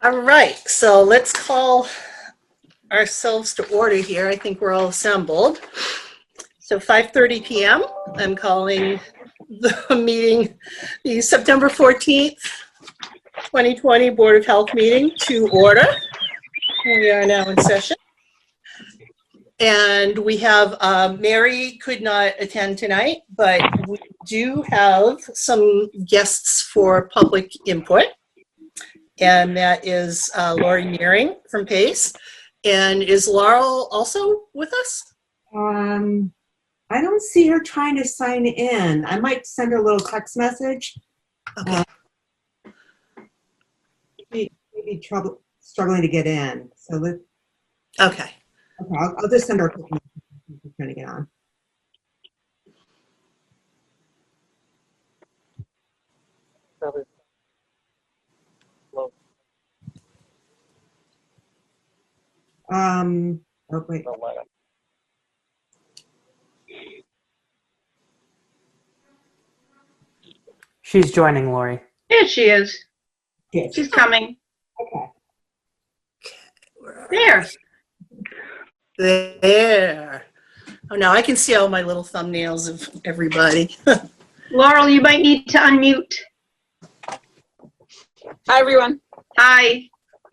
All right, so let's call ourselves to order here. I think we're all assembled. So 5:30 p.m., I'm calling the meeting, the September 14th, 2020 Board of Health meeting to order. We are now in session. And we have, Mary could not attend tonight, but we do have some guests for public input. And that is Lori Nearing from PACE. And is Laurel also with us? I don't see her trying to sign in. I might send her a little text message. Okay. Maybe struggling to get in. So let's. Okay. Okay, I'll just send her a quick message. She's trying to get on. Oh wait. She's joining, Lori. There she is. Yes. She's coming. Okay. There. There. Oh, now I can see all my little thumbnails of everybody. Laurel, you might need to unmute. Hi, everyone. Hi.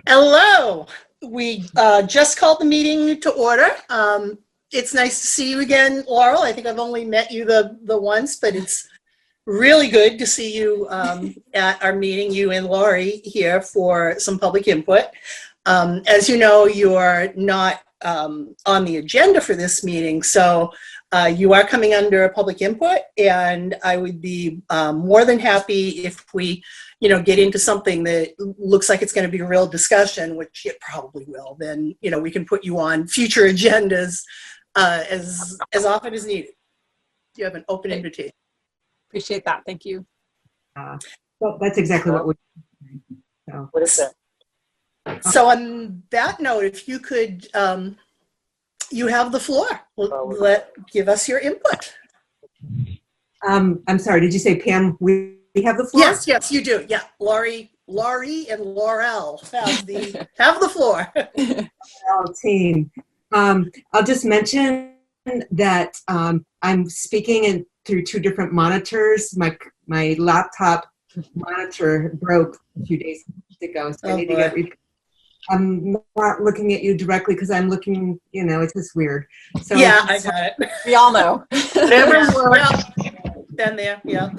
Hello. We just called the meeting to order. It's nice to see you again, Laurel. I think I've only met you the once, but it's really good to see you at our meeting, you and Lori here for some public input. As you know, you are not on the agenda for this meeting, so you are coming under public input, and I would be more than happy if we, get into something that looks like it's going to be a real discussion, which it probably will. Then, we can put you on future agendas as often as needed. You have an open invitation. Appreciate that. Thank you. Well, that's exactly what we. So. What is it? So on that note, if you could, you have the floor. Give us your input. I'm sorry. Did you say Pam? We have the floor. Yes, you do. Yeah, Laurie, and Laurel have the floor. Team. I'll just mention that I'm speaking through two different monitors. My laptop monitor broke a few days ago, so I need to get. I'm not looking at you directly because I'm looking. It's just weird. So yeah, I got it. We all know. Whatever works. Been there. Yeah.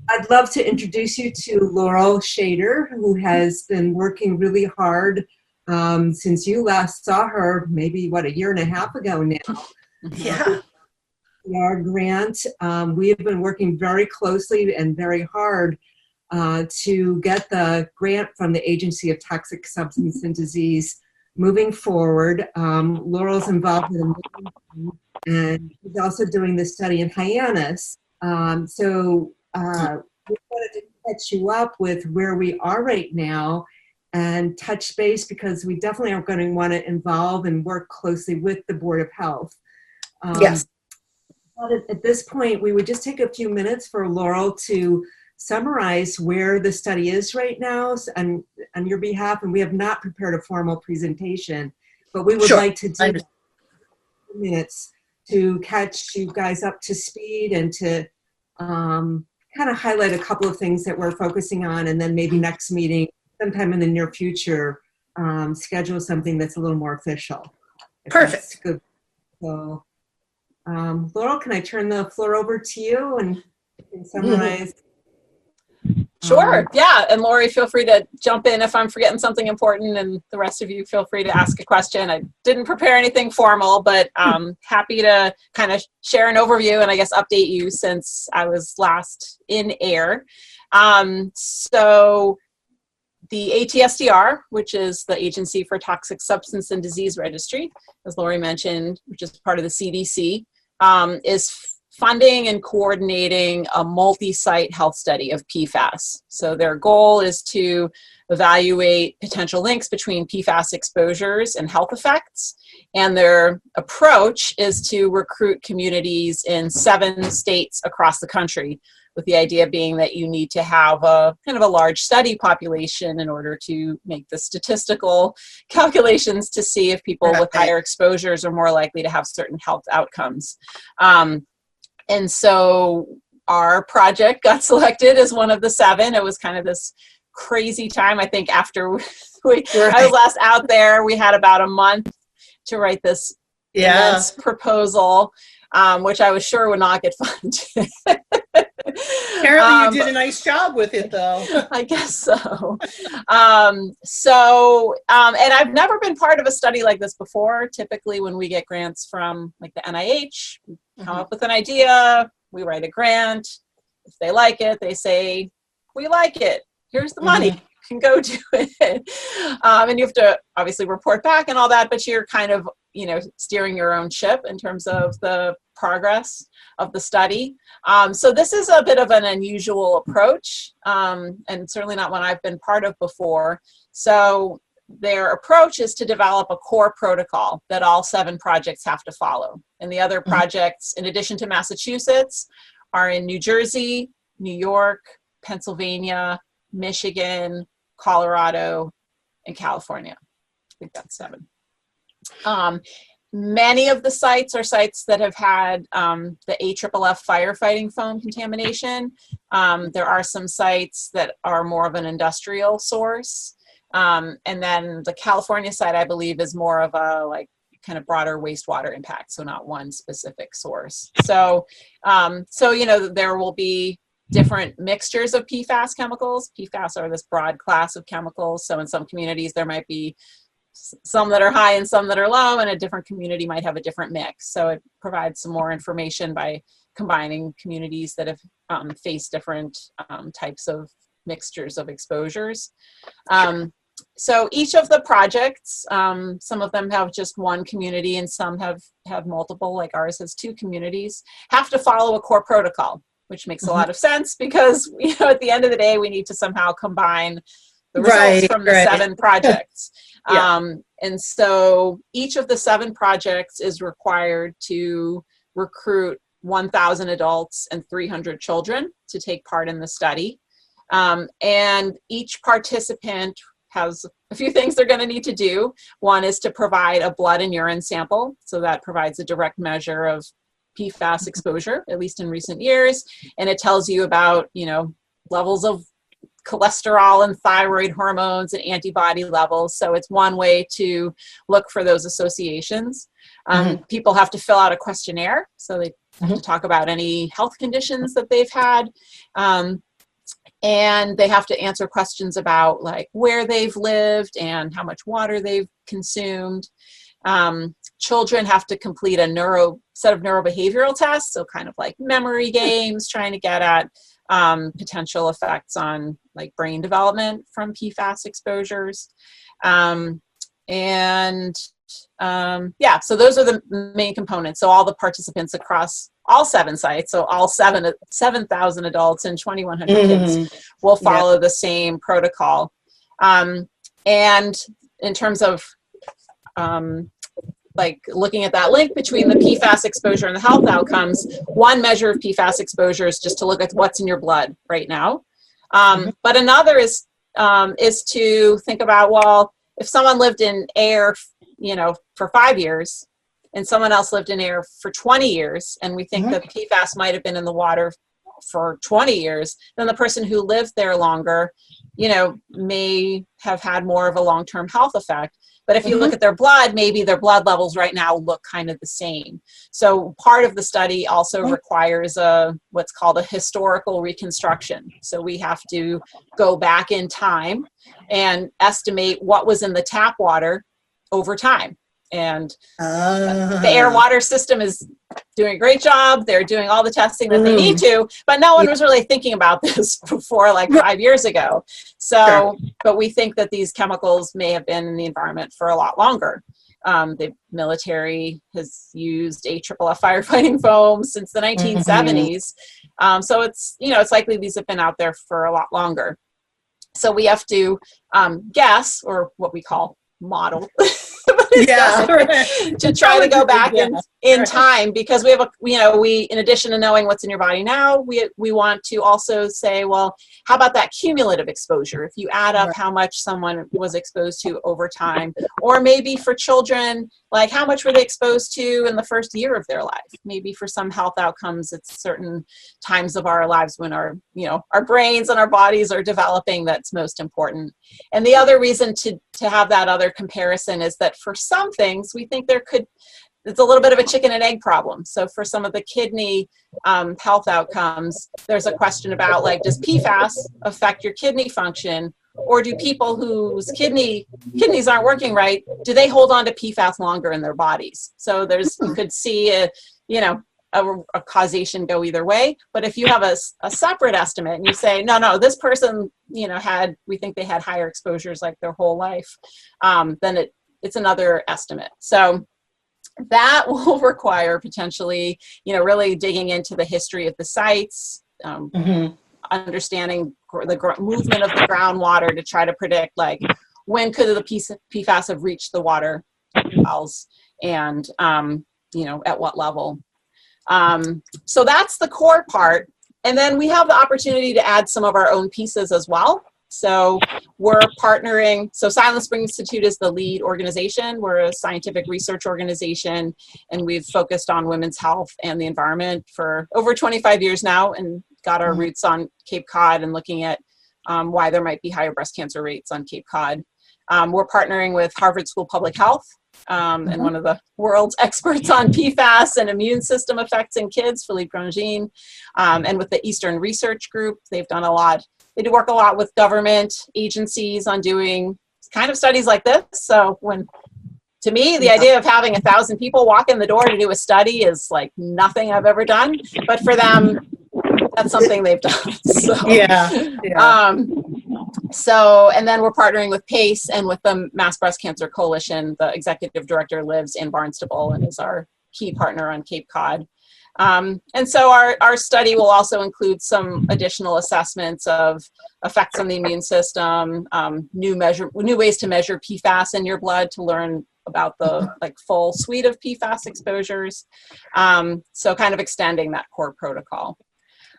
I'd love to introduce you to Laurel Shader, who has been working really hard since you last saw her, maybe, a year and a half ago now. Yeah. Our grant, we have been working very closely and very hard to get the grant from the Agency of Toxic Substance and Disease moving forward. Laurel's involved in the and she's also doing this study in Hyannis. We wanted to catch you up with where we are right now and touch base, because we definitely are going to want to involve and work closely with the Board of Health. Yes. But at this point, we would just take a few minutes for Laurel to summarize where the study is right now and on your behalf. And we have not prepared a formal presentation, but we would like to do minutes to catch you guys up to speed and to kind of highlight a couple of things that we're focusing on, and then maybe next meeting, sometime in the near future, schedule something that's a little more official. Perfect. Good. So, Laurel, can I turn the floor over to you and summarize? Sure. Yeah. And Lori, feel free to jump in if I'm forgetting something important, and the rest of you feel free to ask a question. I didn't prepare anything formal, but happy to kind of share an overview and I guess update you since I was last in Ayer. So the ATSDR, which is the Agency for Toxic Substance and Disease Registry, as Lori mentioned, which is part of the CDC, is funding and coordinating a multi-site health study of PFAS. So their goal is to evaluate potential links between PFAS exposures and health effects. And their approach is to recruit communities in 7 states across the country with the idea being that you need to have a kind of a large study population in order to make the statistical calculations to see if people with Right. higher exposures are more likely to have certain health outcomes. And so our project got selected as one of the 7. It was kind of this crazy time. I think after I was last out there, we had about a month to write this immense proposal, which I was sure would not get funded. Apparently you did a nice job with it, though. I guess so. And I've never been part of a study like this before. Typically, when we get grants from like the NIH, we come up with an idea, we write a grant. If they like it, they say, we like it. Here's the money. You can go do it. And you have to obviously report back and all that, but you're kind of, steering your own ship in terms of the progress of the study. So this is a bit of an unusual approach, and certainly not one I've been part of before. So their approach is to develop a core protocol that all 7 projects have to follow. And the other projects, in addition to Massachusetts, are in New Jersey, New York, Pennsylvania, Michigan, Colorado, and California. I think that's 7. Many of the sites are sites that have had the AFFF firefighting foam contamination. There are some sites that are more of an industrial source. And then the California site, I believe, is more of a kind of broader wastewater impact, so not one specific source. So, there will be different mixtures of PFAS chemicals. PFAS are this broad class of chemicals. So in some communities, there might be some that are high and some that are low, and a different community might have a different mix. So it provides some more information by combining communities that have faced different types of mixtures of exposures. So each of the projects, some of them have just one community and some have multiple, like ours has 2 communities, have to follow a core protocol, which makes a lot of sense because, at the end of the day, we need to somehow combine the results from the 7 projects. And so each of the 7 projects is required to recruit 1,000 adults and 300 children to take part in the study. And each participant has a few things they're going to need to do. One is to provide a blood and urine sample. So that provides a direct measure of PFAS exposure, at least in recent years. And it tells you about, levels of cholesterol and thyroid hormones and antibody levels. So it's one way to look for those associations. People have to fill out a questionnaire. So they have to talk about any health conditions that they've had. And they have to answer questions about where they've lived and how much water they've consumed. Children have to complete a set of neurobehavioral tests, so kind of like memory games, trying to get at potential effects on brain development from PFAS exposures. So those are the main components. So all the participants across all 7 sites, so all 7,000 adults and 2,100 kids will follow the same protocol. And in terms of looking at that link between the PFAS exposure and the health outcomes, one measure of PFAS exposure is just to look at what's in your blood right now. But another is to think about, well, if someone lived in Ayer, for 5 years, and someone else lived in Ayer for 20 years, and we think that PFAS might have been in the water for 20 years, then the person who lived there longer, may have had more of a long-term health effect. But if you look at their blood, maybe their blood levels right now look kind of the same. So part of the study also requires what's called a historical reconstruction. So we have to go back in time and estimate what was in the tap water over time. And the Ayer water system is doing a great job. They're doing all the testing that they need to, but no one was really thinking about this before 5 years ago. So, but we think that these chemicals may have been in the environment for a lot longer. The military has used AFFF firefighting foam since the 1970s. So it's, it's likely these have been out there for a lot longer. So we have to guess, or what we call model, It's Yeah, necessary right. to try to go back in Right. time, because we have we in addition to knowing what's in your body now, we want to also say, well, how about that cumulative exposure? If you add up Right. how much someone was exposed to over time, or maybe for children, like how much were they exposed to in the first year of their life? Maybe for some health outcomes, it's certain times of our lives when our brains and our bodies are developing that's most important. And the other reason to have that other comparison is that for some things, we think it's a little bit of a chicken and egg problem. So for some of the kidney health outcomes, there's a question about, like, does PFAS affect your kidney function? Or do people whose kidneys aren't working right, do they hold on to PFAS longer in their bodies? So you could see a causation go either way. But if you have a separate estimate and you say, no, this person, we think they had higher exposures like their whole life, then it's another estimate. So that will require potentially, really digging into the history of the sites, understanding the movement of the groundwater to try to predict, like, when could the PFAS have reached the water wells, and at what level. So that's the core part. And then we have the opportunity to add some of our own pieces as well. So we're partnering. So Silent Spring Institute is the lead organization. We're a scientific research organization, and we've focused on women's health and the environment for over 25 years now, and got our roots on Cape Cod and looking at why there might be higher breast cancer rates on Cape Cod. We're partnering with Harvard School of Public Health, and one of the world's experts on PFAS and immune system effects in kids, Philippe Grandjean, and with the Eastern Research Group. They've done a lot. They do work a lot with government agencies on doing kind of studies like this. So to me, the idea of having 1,000 people walk in the door to do a study is like nothing I've ever done. But for them, that's something they've done. So, Yeah. So, and then we're partnering with PACE and with the Mass Breast Cancer Coalition. The executive director lives in Barnstable and is our key partner on Cape Cod. And so our study will also include some additional assessments of effects on the immune system, new ways to measure PFAS in your blood to learn about the full suite of PFAS exposures. So kind of extending that core protocol.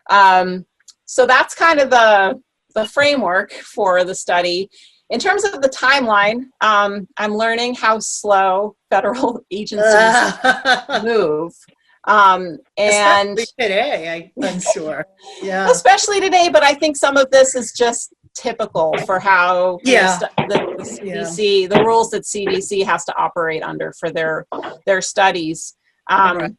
So that's kind of the framework for the study. In terms of the timeline, I'm learning how slow federal agencies move. And especially today, I'm sure. Yeah. Especially today, but I think some of this is just typical for how the CDC, the rules that CDC has to operate under for their studies. Right.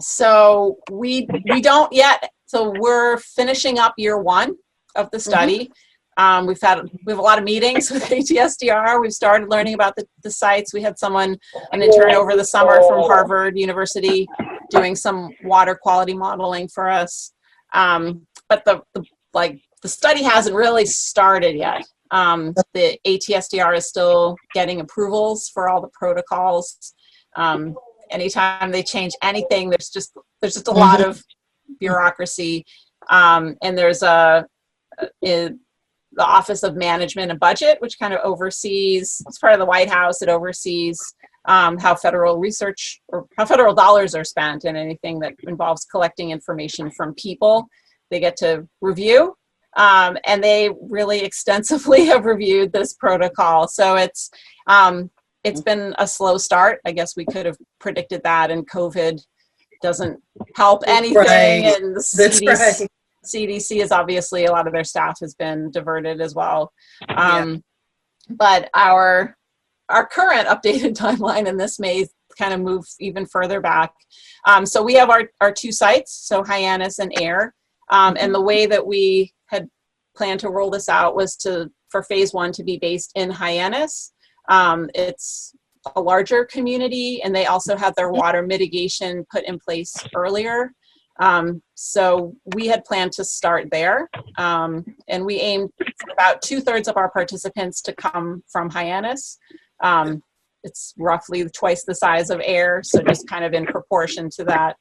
So we don't yet. So we're finishing up year one of the study. We have a lot of meetings with ATSDR. We've started learning about the sites. We had an intern over the summer from Harvard University doing some water quality modeling for us. But the study hasn't really started yet. The ATSDR is still getting approvals for all the protocols. Anytime they change anything, there's just a lot of bureaucracy. And there's the Office of Management and Budget, which kind of oversees, it's part of the White House, it oversees how federal research or how federal dollars are spent, and anything that involves collecting information from people, they get to review. And they really extensively have reviewed this protocol. So it's been a slow start. I guess we could have predicted that, and COVID doesn't help anything. Right. And the That's right. CDC is obviously, a lot of their staff has been diverted as well. But our current updated timeline, and this may kind of move even further back. So we have our two sites, so Hyannis and Ayer. And the way that we had planned to roll this out was for phase 1 to be based in Hyannis. It's a larger community, and they also had their water mitigation put in place earlier. So we had planned to start there, and we aimed for about 2/3 of our participants to come from Hyannis. It's roughly twice the size of Ayer, so just kind of in proportion to that.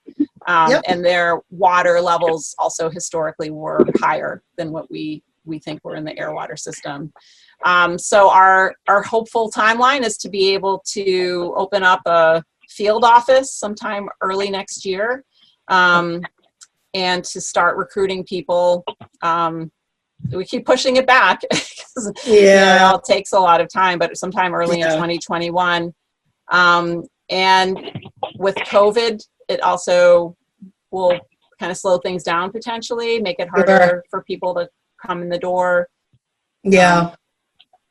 And their water levels also historically were higher than what we we think were in the air water system. So our hopeful timeline is to be able to open up a field office sometime early next year, and to start recruiting people. We keep pushing it back because it all takes a lot of time, but sometime early in 2021. And with COVID, it also will kind of slow things down potentially, make it harder for people to come in the door.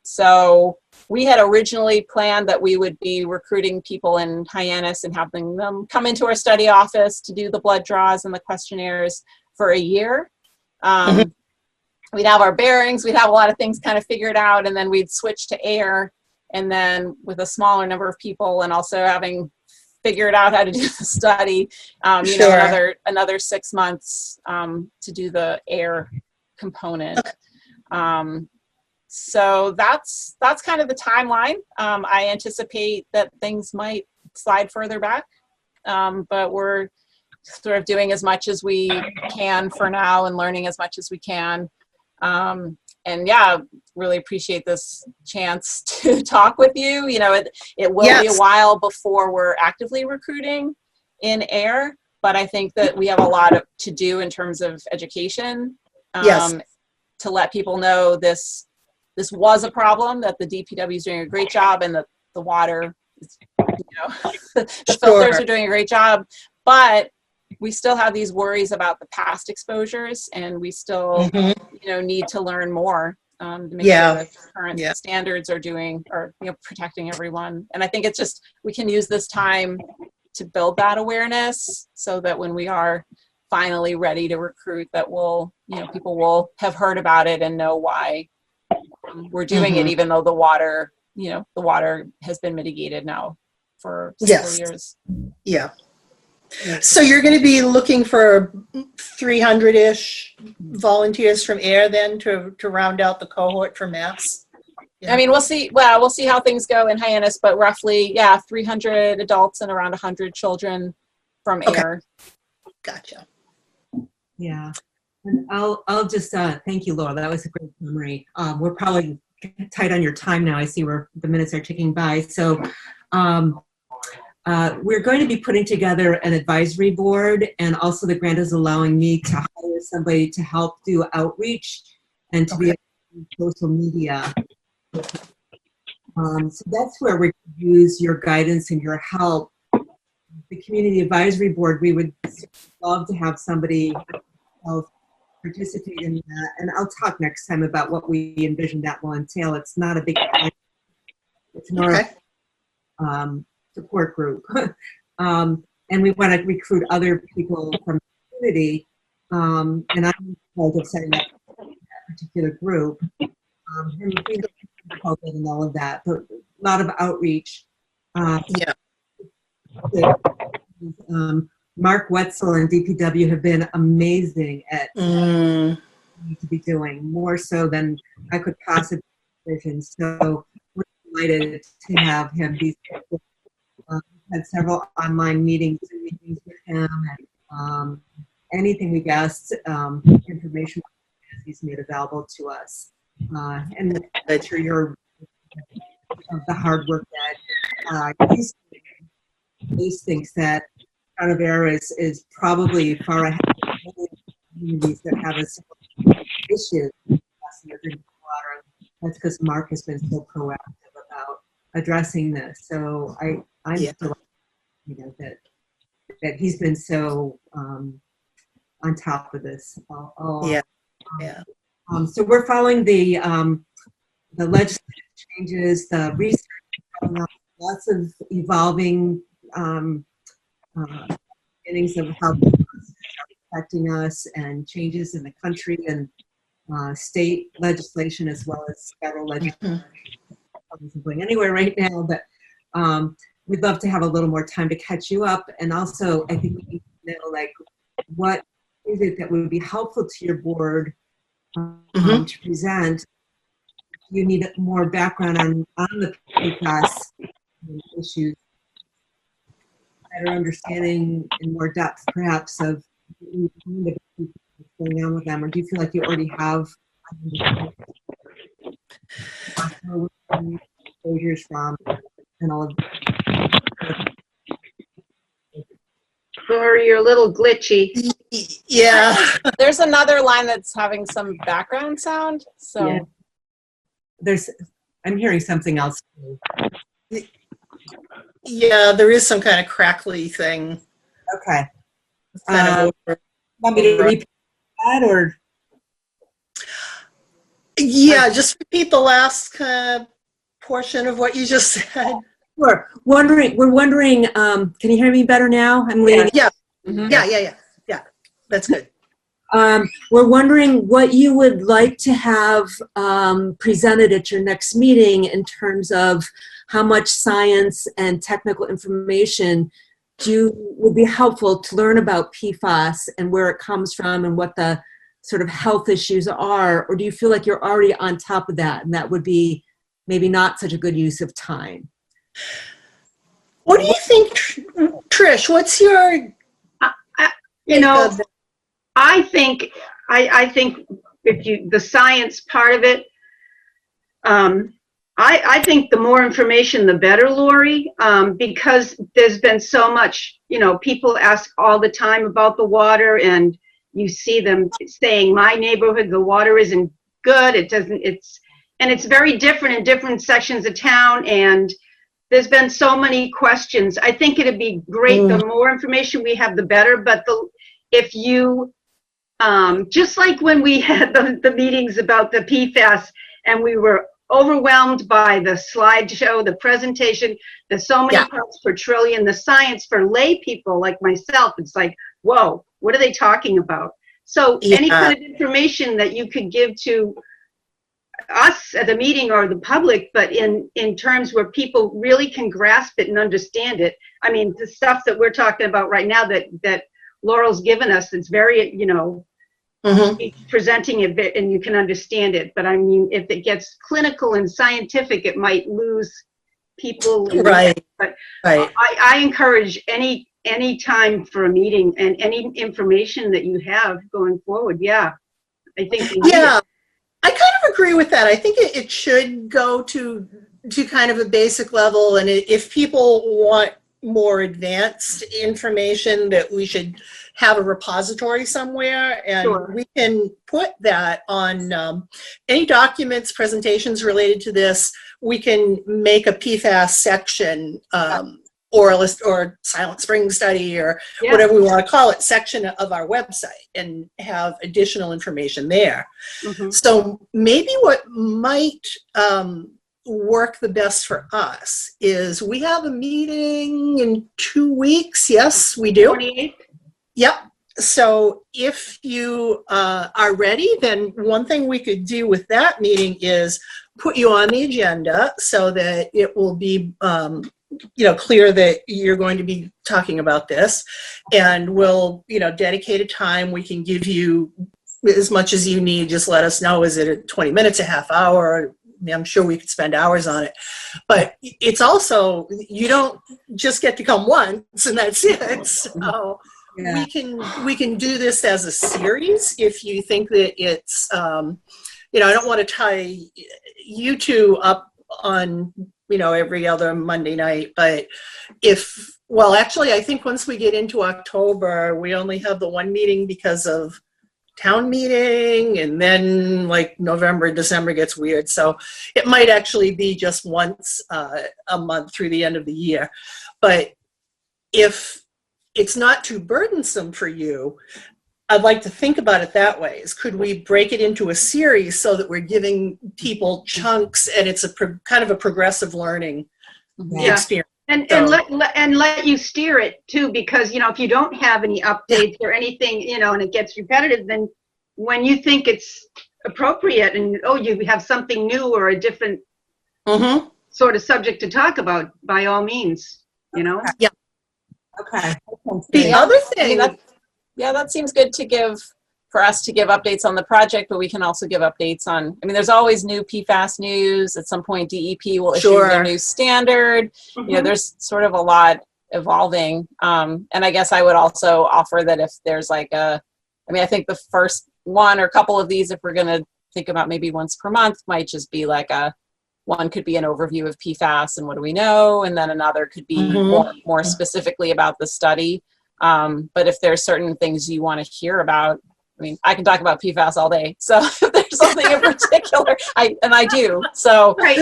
So we had originally planned that we would be recruiting people in Hyannis and having them come into our study office to do the blood draws and the questionnaires for a year. We'd have our bearings, we'd have a lot of things kind of figured out, and then we'd switch to Ayer, and then with a smaller number of people and also having figured out how to do the study, another 6 months to do the Ayer component. So that's kind of the timeline. I anticipate that things might slide further back, but we're sort of doing as much as we can for now and learning as much as we can. And yeah, really appreciate this chance to talk with you. It will be a while before we're actively recruiting in Ayer, but I think that we have a lot to do in terms of education, to let people know this was a problem, that the DPW is doing a great job, and that the water, the filters are doing a great job, but we still have these worries about the past exposures, and we still, need to learn more to make sure that current standards are protecting everyone. And I think it's just, we can use this time to build that awareness so that when we are finally ready to recruit, that people will have heard about it and know why we're doing it, even though the water has been mitigated now for several years. So you're going to be looking for 300-ish volunteers from Ayer then to round out the cohort for Mass? I mean, we'll see. Well, we'll see how things go in Hyannis, but roughly, 300 adults and around 100 children from Ayer. Gotcha. Yeah. And I'll just thank you, Laura. That was a great summary. We're probably tight on your time now. I see where the minutes are ticking by. So we're going to be putting together an advisory board, and also the grant is allowing me to hire somebody to help do outreach and to be on social media. So that's where we could use your guidance and your help. The community advisory board, we would love to have somebody else participate in that, and I'll talk next time about what we envision that will entail. It's not a big, it's more support group, and we want to recruit other people from the community, and I'm in charge of setting up that particular group, and all of that, but a lot of outreach. Mark Wetzel and DPW have been amazing at what we need to be doing, more so than I could possibly envision. So we're delighted to have him. We've had several online meetings with him, and anything we've asked, information he's made available to us. And I'm sure you're of the hard work that he's doing. He thinks that Town of Ayer is probably far ahead of communities that have a similar issue with drinking water. That's because Mark has been so proactive about addressing this. So I'm delighted, that he's been so on top of this. So we're following the legislative changes, the research, lots of evolving beginnings of how are affecting us, and changes in the country and state legislation as well as federal legislation. Isn't going anywhere right now, but we'd love to have a little more time to catch you up. And also, I think we need to know, what is it that would be helpful to your board to present? You need more background on the PFAS issues, better understanding in more depth, perhaps, of what's going on with them, or do you feel like you already have exposures from and all of Lori, you're a little glitchy. Yeah. There's another line that's having some background sound. So Yeah. there's I'm hearing something else. Yeah, there is some kind of crackly thing. Okay. Kind of Want me to repeat that or? yeah, just repeat the last portion of what you just said. We're wondering, can you hear me better now? I'm leaning. Yeah, Mhm. yeah. That's good. We're wondering what you would like to have presented at your next meeting in terms of how much science and technical information would be helpful to learn about PFAS and where it comes from and what the sort of health issues are, or do you feel like you're already on top of that and that would be maybe not such a good use of time? What do you think, Trish? What's your You know, take on I think if the science part of it, I think the more information, the better, Lori, because there's been so much, people ask all the time about the water and you see them saying, my neighborhood, the water isn't good. And it's very different in different sections of town. And there's been so many questions. I think it'd be great. The more information we have, the better. But if you, just like when we had the meetings about the PFAS and we were overwhelmed by the slideshow, the presentation, there's so many parts per trillion, the science for lay people like myself, it's like, whoa, what are they talking about? So any kind of information that you could give to us at the meeting or the public, but in terms where people really can grasp it and understand it. I mean, the stuff that we're talking about right now that Laurel's given us, it's very, presenting it and you can understand it. But I mean, if it gets clinical and scientific, it might lose people. right? But Right. I encourage any time for a meeting and any information that you have going forward. Yeah, I think we need it. I kind of agree with that. I think it should go to kind of a basic level, and if people want more advanced information, that we should have a repository somewhere, and we can put that on any documents, presentations related to this. We can make a PFAS section, or a list, or Silent Spring study, or whatever we want to call it, section of our website, and have additional information there. So maybe what might work the best for us is we have a meeting in 2 weeks. Yes, we do. 28th? Yep. So if you are ready, then one thing we could do with that meeting is put you on the agenda so that it will be clear that you're going to be talking about this, and we'll dedicate a time. We can give you as much as you need. Just let us know. Is it 20 minutes, a half hour? I'm sure we could spend hours on it, but it's also, you don't just get to come once and that's it. So we can do this as a series if you think that it's, I don't want to tie you two up on, every other Monday night, but actually, I think once we get into October, we only have the one meeting because of town meeting, and then like November, December gets weird. So it might actually be just once a month through the end of the year. But if it's not too burdensome for you, I'd like to think about it that way. Is could we break it into a series so that we're giving people chunks and it's kind of a progressive learning experience? And let you steer it too, because if you don't have any updates or anything, and it gets repetitive, then when you think it's appropriate and you have something new or a different sort of subject to talk about, by all means, Yeah. Okay. The other thing, that seems good for us to give updates on the project, but we can also give updates on, there's always new PFAS news. At some point, DEP will issue their new standard. There's sort of a lot evolving. And I guess I would also offer that if there's I think the first one or couple of these, if we're going to think about maybe once per month might just be like one could be an overview of PFAS and what do we know, and then another could be more specifically about the study. But if there's certain things you want to hear about, I mean, I can talk about PFAS all day. So if there's something in particular, I do. So, Right.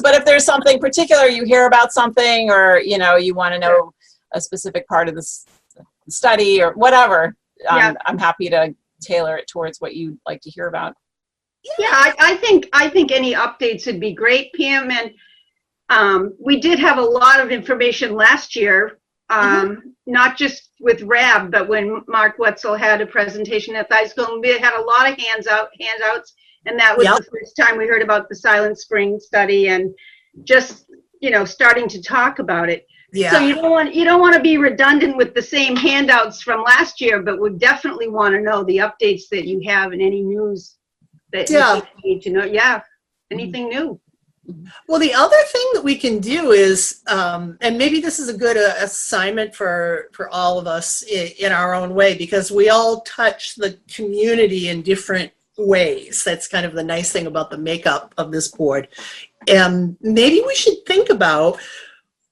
but if there's something particular, you hear about something, or you want to know a specific part of this study or whatever, I'm happy to tailor it towards what you'd like to hear about. Yeah, I think any updates would be great, Pam. And we did have a lot of information last year, not just with RAB, but when Mark Wetzel had a presentation at the high school, we had a lot of handouts, and that was the first time we heard about the Silent Spring study and just starting to talk about it. Yeah. So you don't want to be redundant with the same handouts from last year, but we definitely want to know the updates that you have and any news that you need to know. Yeah, anything new. Well, the other thing that we can do is, and maybe this is a good assignment for all of us in our own way, because we all touch the community in different ways. That's kind of the nice thing about the makeup of this board. And maybe we should think about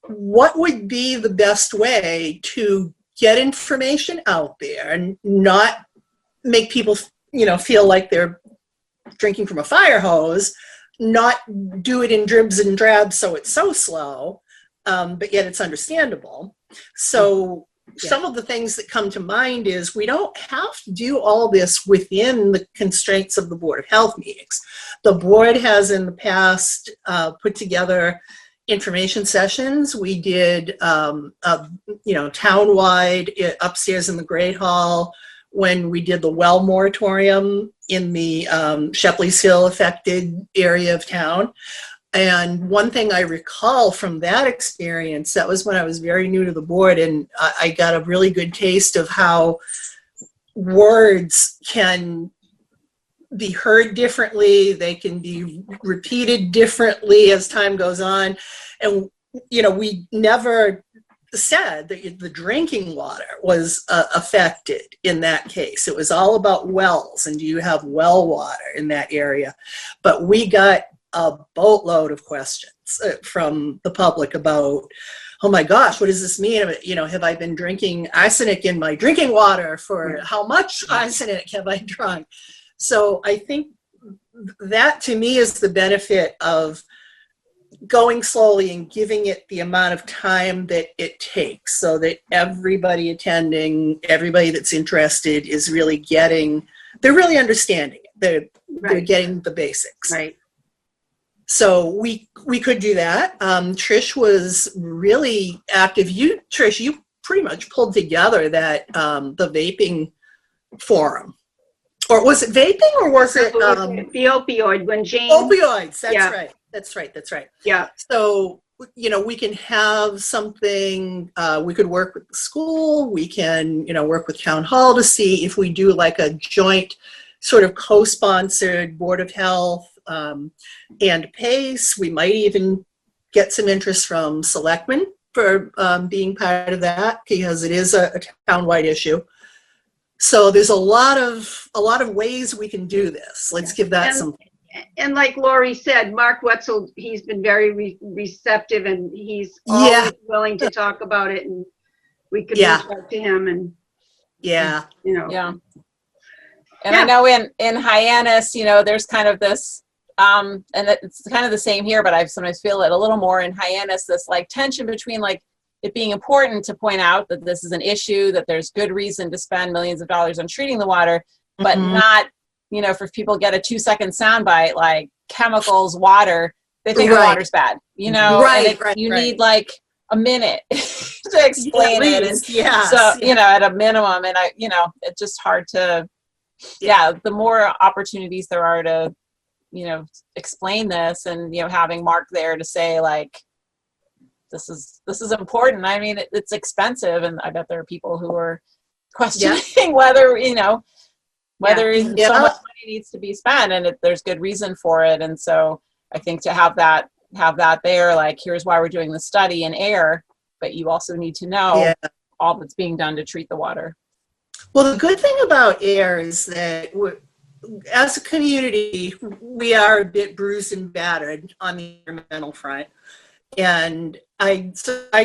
what would be the best way to get information out there and not make people, feel like they're drinking from a fire hose, not do it in dribs and drabs so it's so slow, but yet it's understandable. So some of the things that come to mind is we don't have to do all this within the constraints of the Board of Health meetings. The board has in the past put together information sessions. We did, townwide upstairs in the Great Hall when we did the well moratorium in the Shepley's Hill affected area of town. And one thing I recall from that experience, that was when I was very new to the board, and I got a really good taste of how words can be heard differently. They can be repeated differently as time goes on. And, we never said that the drinking water was affected in that case. It was all about wells, and do you have well water in that area? But we got a boatload of questions from the public about, oh my gosh, what does this mean? Have I been drinking arsenic in my drinking water? For how much arsenic have I drunk? So I think that to me is the benefit of going slowly and giving it the amount of time that it takes, so that everybody attending, everybody that's interested is really they're really understanding it. They're getting the basics. Right. So we could do that. Trish was really active. Trish, you pretty much pulled together that, the vaping forum. Or was it vaping, or was it? The opioid, when Jane. Opioids, that's right. That's right. Yeah. So, we can have something, we could work with the school, we can, work with town hall to see if we do like a joint sort of co-sponsored Board of Health and PACE. We might even get some interest from selectmen for being part of that, because it is a town-wide issue. So there's a lot of ways we can do this. Let's give that some. And like Lori said, Mark Wetzel, he's been very receptive, and he's always willing to talk about it, and we could reach out to him and And I know in Hyannis, there's kind of this, and it's kind of the same here, but I sometimes feel it a little more in Hyannis, this like tension between like it being important to point out that this is an issue, that there's good reason to spend millions of dollars on treating the water, but not, if people get a 2-second soundbite, like chemicals, water, they think the water's bad, you need like a minute to explain it. And so, at a minimum, and it's just hard to, the more opportunities there are to, explain this, and, having Mark there to say like, this is important. I mean, it's expensive, and I bet there are people who are questioning whether so much money needs to be spent, and there's good reason for it. And so I think to have that there, like, here's why we're doing the study in Ayer, but you also need to know all that's being done to treat the water. Well, the good thing about Ayer is that as a community, we are a bit bruised and battered on the environmental front. And I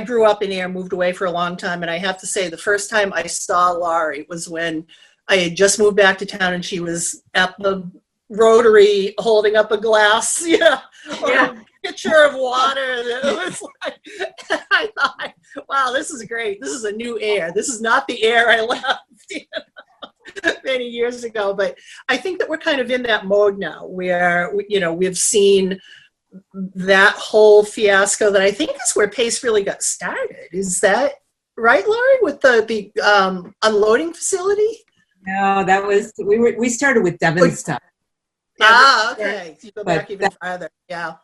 grew up in Ayer, moved away for a long time, and I have to say the first time I saw Laurie was when I had just moved back to town and she was at the Rotary holding up a glass, or a pitcher of water. It was like, I thought, wow, this is great. This is a new Ayer. This is not the Ayer I left many years ago. But I think that we're kind of in that mode now where, we've seen that whole fiasco that I think is where Pace really got started. Is that right, Laurie, with the unloading facility? No, that was, we started with Devon's stuff. Okay. You go back even farther. Yeah.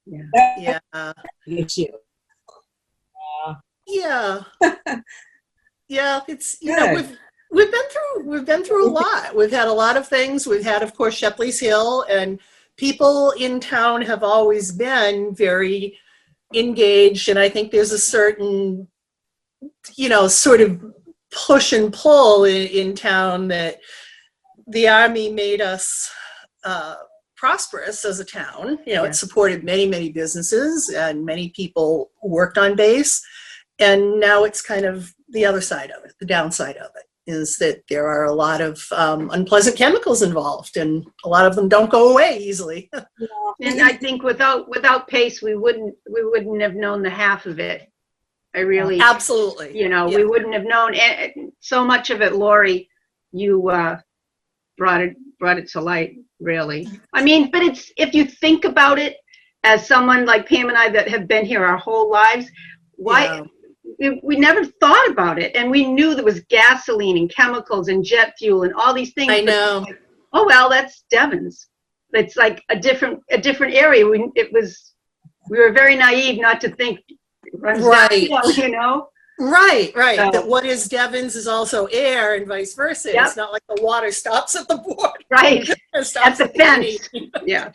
Yeah. Yeah. Issue. Yeah. Yeah. It's, Good. we've been through a lot. We've had a lot of things. We've had, of course, Shepley's Hill, and people in town have always been very engaged. And I think there's a certain, sort of push and pull in town that the Army made us prosperous as a town. It supported many, many businesses and many people who worked on base. And now it's kind of the other side of it, the downside of it, is that there are a lot of unpleasant chemicals involved, and a lot of them don't go away easily. And I think without Pace, we wouldn't have known the half of it. I really, Absolutely. we wouldn't have known so much of it. Lori, you brought it to light, really. I mean, but it's, if you think about it, as someone like Pam and I that have been here our whole lives, why we never thought about it, and we knew there was gasoline and chemicals and jet fuel and all these things. I know. Like, oh well, that's Devon's. It's like a different area. We were very naive not to think it runs Right. downhill, Right. So- That what is Devon's is also Ayer, and vice versa. Yep. It's not like the water stops at the border. Right. It stops At the at fence. gate. Yeah.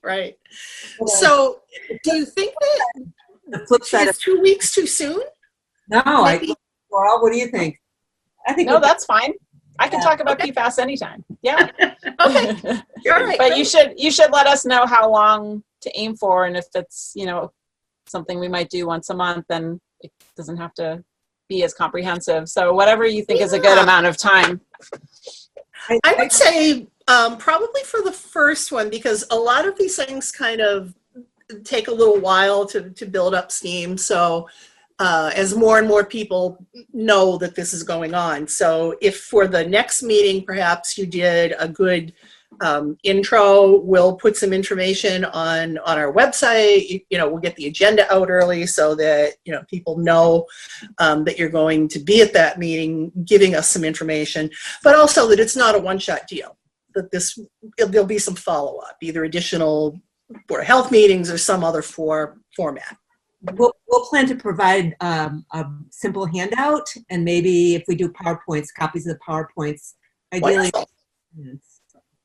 Right. So, do you think that The flip side is of 2 weeks too soon? Laurel, what do you think? I think No, that's fine. I can talk about PFAS anytime. Yeah. Okay. You're right. But you should let us know how long to aim for, and if it's, something we might do once a month, then it doesn't have to be as comprehensive. So whatever you think is a good Yeah. amount of time. I would say probably for the first one, because a lot of these things kind of take a little while to build up steam. So as more and more people know that this is going on. So if for the next meeting, perhaps you did a good intro, we'll put some information on our website. We'll get the agenda out early so that, people know that you're going to be at that meeting, giving us some information, but also that it's not a one-shot deal, that there'll be some follow-up, either additional Board of Health meetings or some other format. We'll plan to provide a simple handout, and maybe if we do PowerPoints, copies of the PowerPoints, ideally, Wonderful.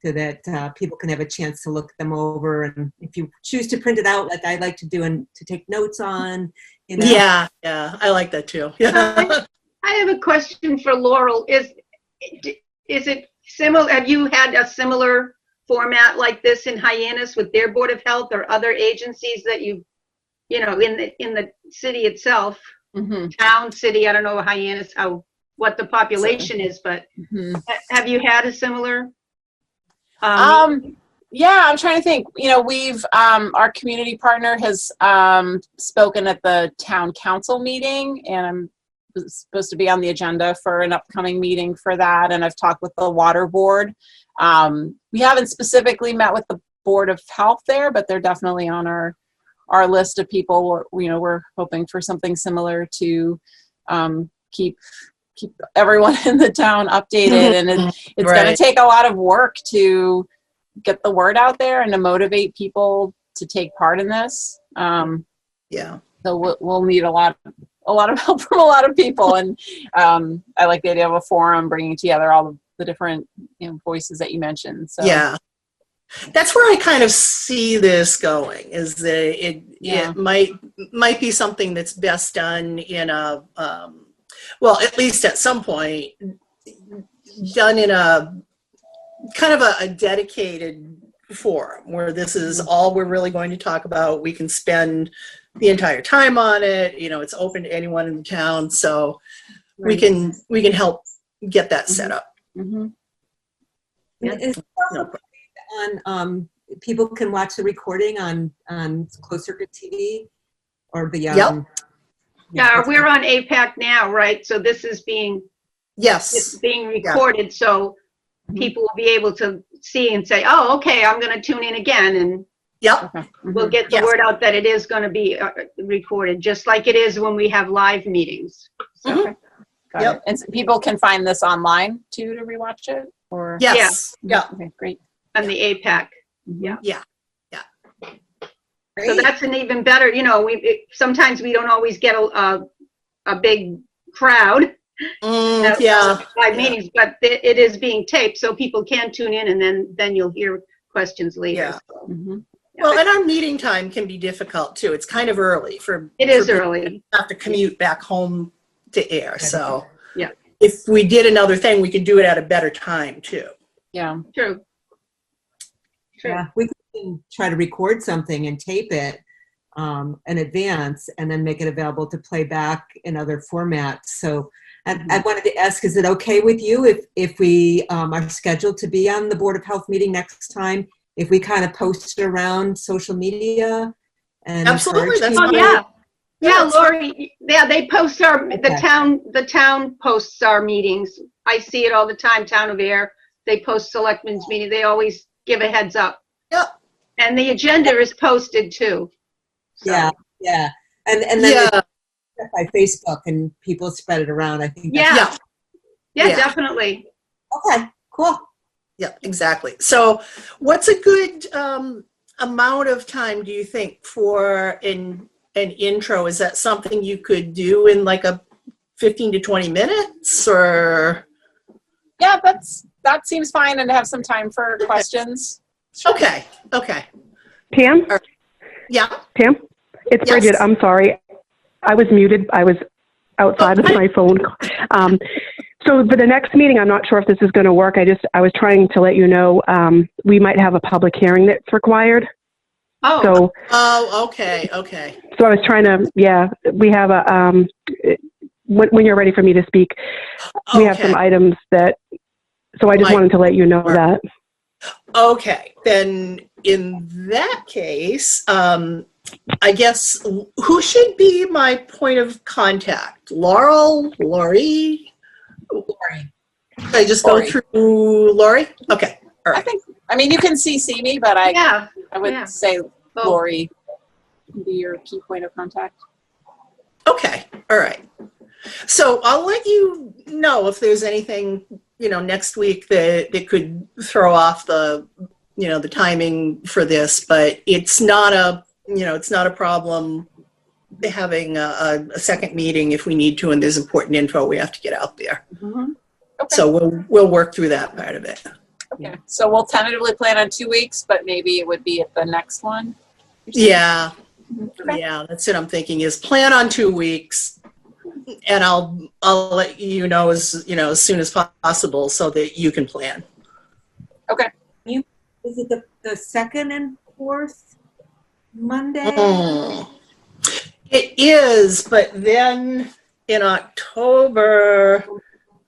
so that people can have a chance to look them over. And if you choose to print it out, like I like to do, and to take notes on, Yeah, I like that too. Yeah. I have a question for Laurel. Is it similar? Have you had a similar format like this in Hyannis with their Board of Health or other agencies that in the city itself, town, city? I don't know Hyannis, what the population is, but have you had a similar? Yeah, I'm trying to think. We've our community partner has spoken at the town council meeting, and I'm supposed to be on the agenda for an upcoming meeting for that. And I've talked with the water board. We haven't specifically met with the Board of Health there, but they're definitely on our list of people. We're hoping for something similar to keep everyone in the town updated, and it's Right. going to take a lot of work to get the word out there and to motivate people to take part in this. Yeah. So we'll need a lot of help from a lot of people, and I like the idea of a forum bringing together all the different voices that you mentioned. So Yeah. That's where I kind of see this going, is that it might be something that's best done in a, well, at least at some point, done in a kind of a dedicated forum where this is all we're really going to talk about. We can spend the entire time on it. You know, it's open to anyone in the town, so we can help get that set up. Mm-hmm. Is it also on, people can watch the recording on Closed Circuit TV or the, Yep. Yeah, we're on APAC now, right? So this is being, Yes. it's being recorded, so people will be able to see and say, oh, okay, I'm going to tune in again, and Yep. Okay. we'll get the Yes. word out that it is going to be recorded, just like it is when we have live meetings. So, Mhm. Got Yep. it. And people can find this online too to rewatch it, or Yes. Yeah. Okay, great. on the APAC. So that's an even better, you know, sometimes we don't always get a big crowd at Yeah. live Yeah. meetings, but it is being taped, so people can tune in, and then you'll hear questions later. Yeah. So Mhm. Well, and our meeting time can be difficult too. It's kind of early for it is for people early. to have to commute back home to Ayer. So Yeah. if we did another thing, we could do it at a better time too. Yeah. True. True. Yeah, we can try to record something and tape it in advance and then make it available to play back in other formats. So I wanted to ask, is it okay with you if we are scheduled to be on the Board of Health meeting next time, if we kind of post it around social media and Absolutely, encourage that's people? Oh, yeah. Yeah, that's Lori, yeah, they post Okay. the town posts our meetings. I see it all the time, Town of Air. They post selectmen's meeting. They always give a heads up. Yep. And the agenda is posted too. So, Yeah. And then Yeah. it's by Facebook and people spread it around. I think that's Yeah. Yeah. Yeah, definitely. okay, cool. Yeah, exactly. So what's a good amount of time do you think for an intro? Is that something you could do in like a 15 to 20 minutes or? Yeah, that seems fine, and to have some time for questions. Okay. Pam? Yeah. Pam? It's Yes. Bridget. I'm sorry. I was muted. I was outside with Okay. my phone. So for the next meeting, I'm not sure if this is going to work. I was trying to let you know we might have a public hearing that's required. Oh, So Oh, okay. so I was trying to, we have a, when you're ready for me to speak, we have some Okay. items that, so I just Might wanted to let you know work. that. Okay. Then in that case, I guess who should be my point of contact? Laurel? Lori? Lori. Should I just go Lori. through Lori? Okay. All right. I mean, you can CC me, but yeah. I would Yeah. say Oh. Lori can be your key point of contact. Okay. All right. So I'll let you know if there's anything, next week that could throw off the timing for this, but it's not a problem having a second meeting if we need to, and there's important info we have to get out there. Mm-hmm. Okay. So we'll work through that part of it. Okay. So we'll tentatively plan on 2 weeks, but maybe it would be at the next one. Yeah. Okay. Yeah. That's what I'm thinking is plan on 2 weeks, and I'll let you know as soon as possible so that you can plan. Okay. Is it the second and fourth Monday? Mm. It is, but then in October,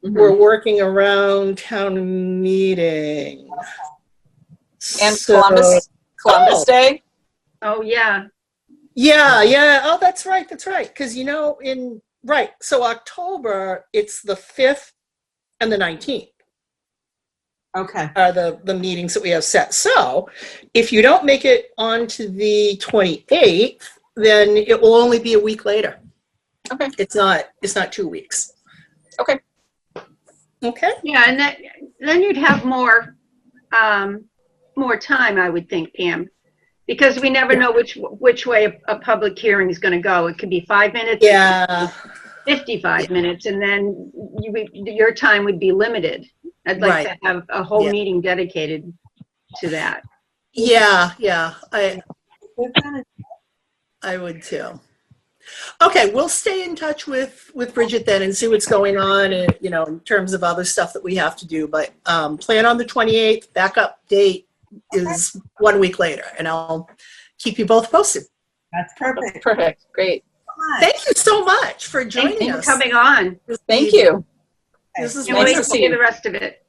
Mhm. we're working around town meeting. And So- Columbus Oh. Day. Oh, yeah. Yeah. Oh, that's right. Because, so October, it's the 5th and the 19th Okay. are the meetings that we have set. So if you don't make it onto the 28th, then it will only be a week later. Okay. It's not 2 weeks. Okay. Okay. Yeah, and then you'd have more time, I would think, Pam, because we never know which way a public hearing is going to go. It could be 5 minutes, Yeah. 55 minutes, and then your time would be limited. I'd like to have a whole Yeah. meeting dedicated to that. Yeah. I would too. Okay, we'll stay in touch with Bridget then and see what's going on and, in terms of other stuff that we have to do. But plan on the 28th. Backup date is 1 week later, and I'll keep you both posted. That's perfect. Perfect. Great. Thank you so much for joining Thank you for us. coming on. Thank you. This is Can't Nice wait to to see see you. the rest of it.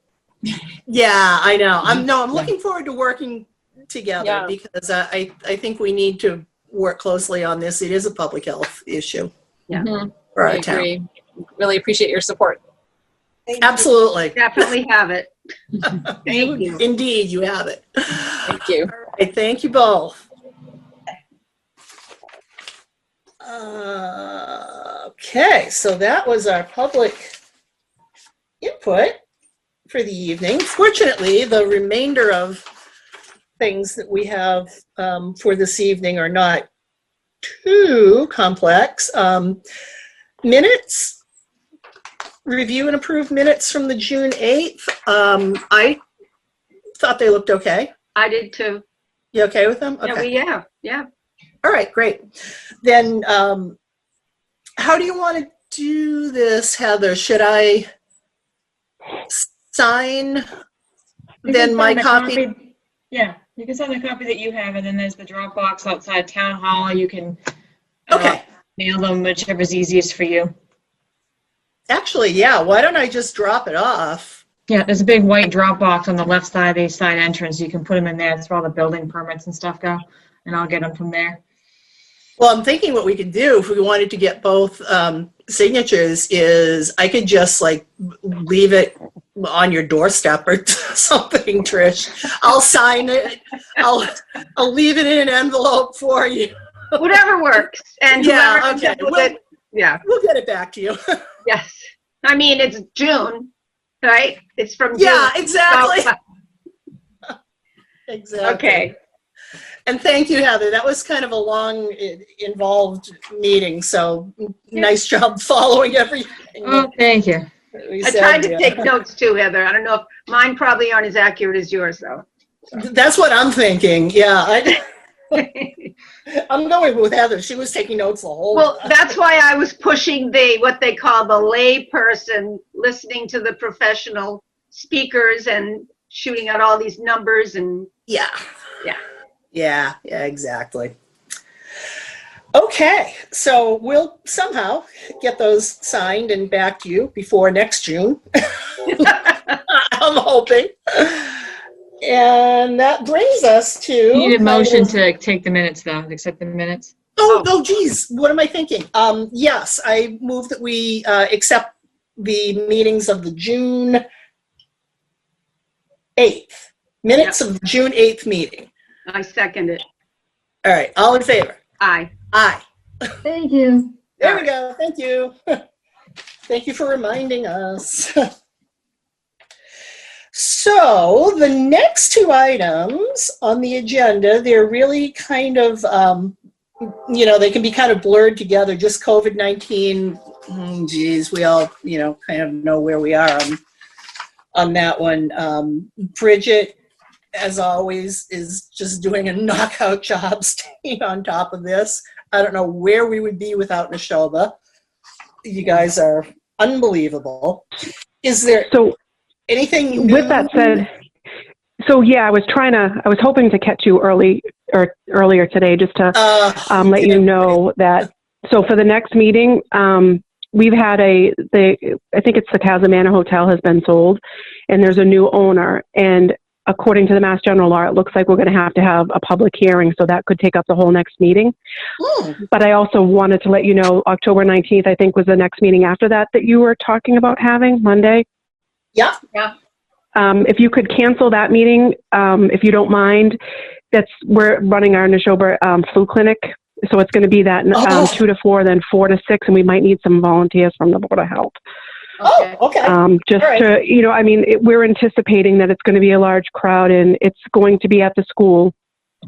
Yeah, I know. I'm looking forward to working together Yeah. because I think we need to work closely on this. It is a public health issue Yeah. Mhm. for I our town. agree. Really appreciate your support. Thank you. Absolutely. Definitely have it. Thank you. Indeed, you have it. Thank you. All right, thank you both. Okay, so that was our public input for the evening. Fortunately, the remainder of things that we have for this evening are not too complex. Minutes, review and approve minutes from the June 8th. I thought they looked okay. I did too. You okay with them? Yeah, Okay. yeah. All right, great. Then how do you want to do this, Heather? Should I sign You then can my send the copy? Yeah, you can send the copy that you have, and then there's the Dropbox outside Town Hall. You can Okay. mail them, whichever's easiest for you. Actually, yeah, why don't I just drop it off? Yeah, there's a big white Dropbox on the left side of the side entrance. You can put them in there. That's where all the building permits and stuff go, and I'll get them from there. Well, I'm thinking what we could do if we wanted to get both signatures is I could just like leave it on your doorstep or something, Trish. I'll sign it. I'll leave it in an envelope for you. Whatever works. And Yeah, whoever comes okay. up with it, yeah, We'll get it back to you. yes. I mean, it's June, right? It's from June. Yeah, exactly. So, Exactly. okay. And thank you, Heather. That was kind of a long, involved meeting. So nice job following everything. Oh, thank you. that we I said, tried to yeah. take notes too, Heather. I don't know if mine probably aren't as accurate as yours, though. That's what I'm thinking. Yeah, I'm going with Heather. She was taking notes the whole Well, time. that's why I was pushing what they call the lay person, listening to the professional speakers and shooting out all these numbers and Yeah. Yeah. Yeah, exactly. Okay, so we'll somehow get those signed and back to you before next June. I'm hoping. And that brings us to... You need a motion to take the minutes, though, accept the minutes. Oh, geez, what am I thinking? Yes, I move that we accept the meetings of the June 8th. Minutes of the June 8th meeting. I second it. All right, all in favor? Aye. Aye. Thank you. There we go. Thank you. Thank you for reminding us. So the next two items on the agenda, they're really kind of, they can be kind of blurred together. Just COVID-19, geez, we all, kind of know where we are on that one. Bridget, as always, is just doing a knockout job staying on top of this. I don't know where we would be without Nishoba. You guys are unbelievable. Is there anything new? With that said, so yeah, I was hoping to catch you earlier today just to let you know that. So for the next meeting, we've had I think it's the Casa Manor Hotel has been sold, and there's a new owner. And according to the Mass General Law, it looks like we're going to have a public hearing, so that could take up the whole next meeting. But I also wanted to let you know, October 19th, I think, was the next meeting after that you were talking about having, Monday. Yeah. If you could cancel that meeting, if you don't mind, we're running our Nishoba flu clinic. So it's going to be that 2 to 4, then 4 to 6, and we might need some volunteers from the Board of Health. Oh, okay. Just All right. we're anticipating that it's going to be a large crowd, and it's going to be at the school.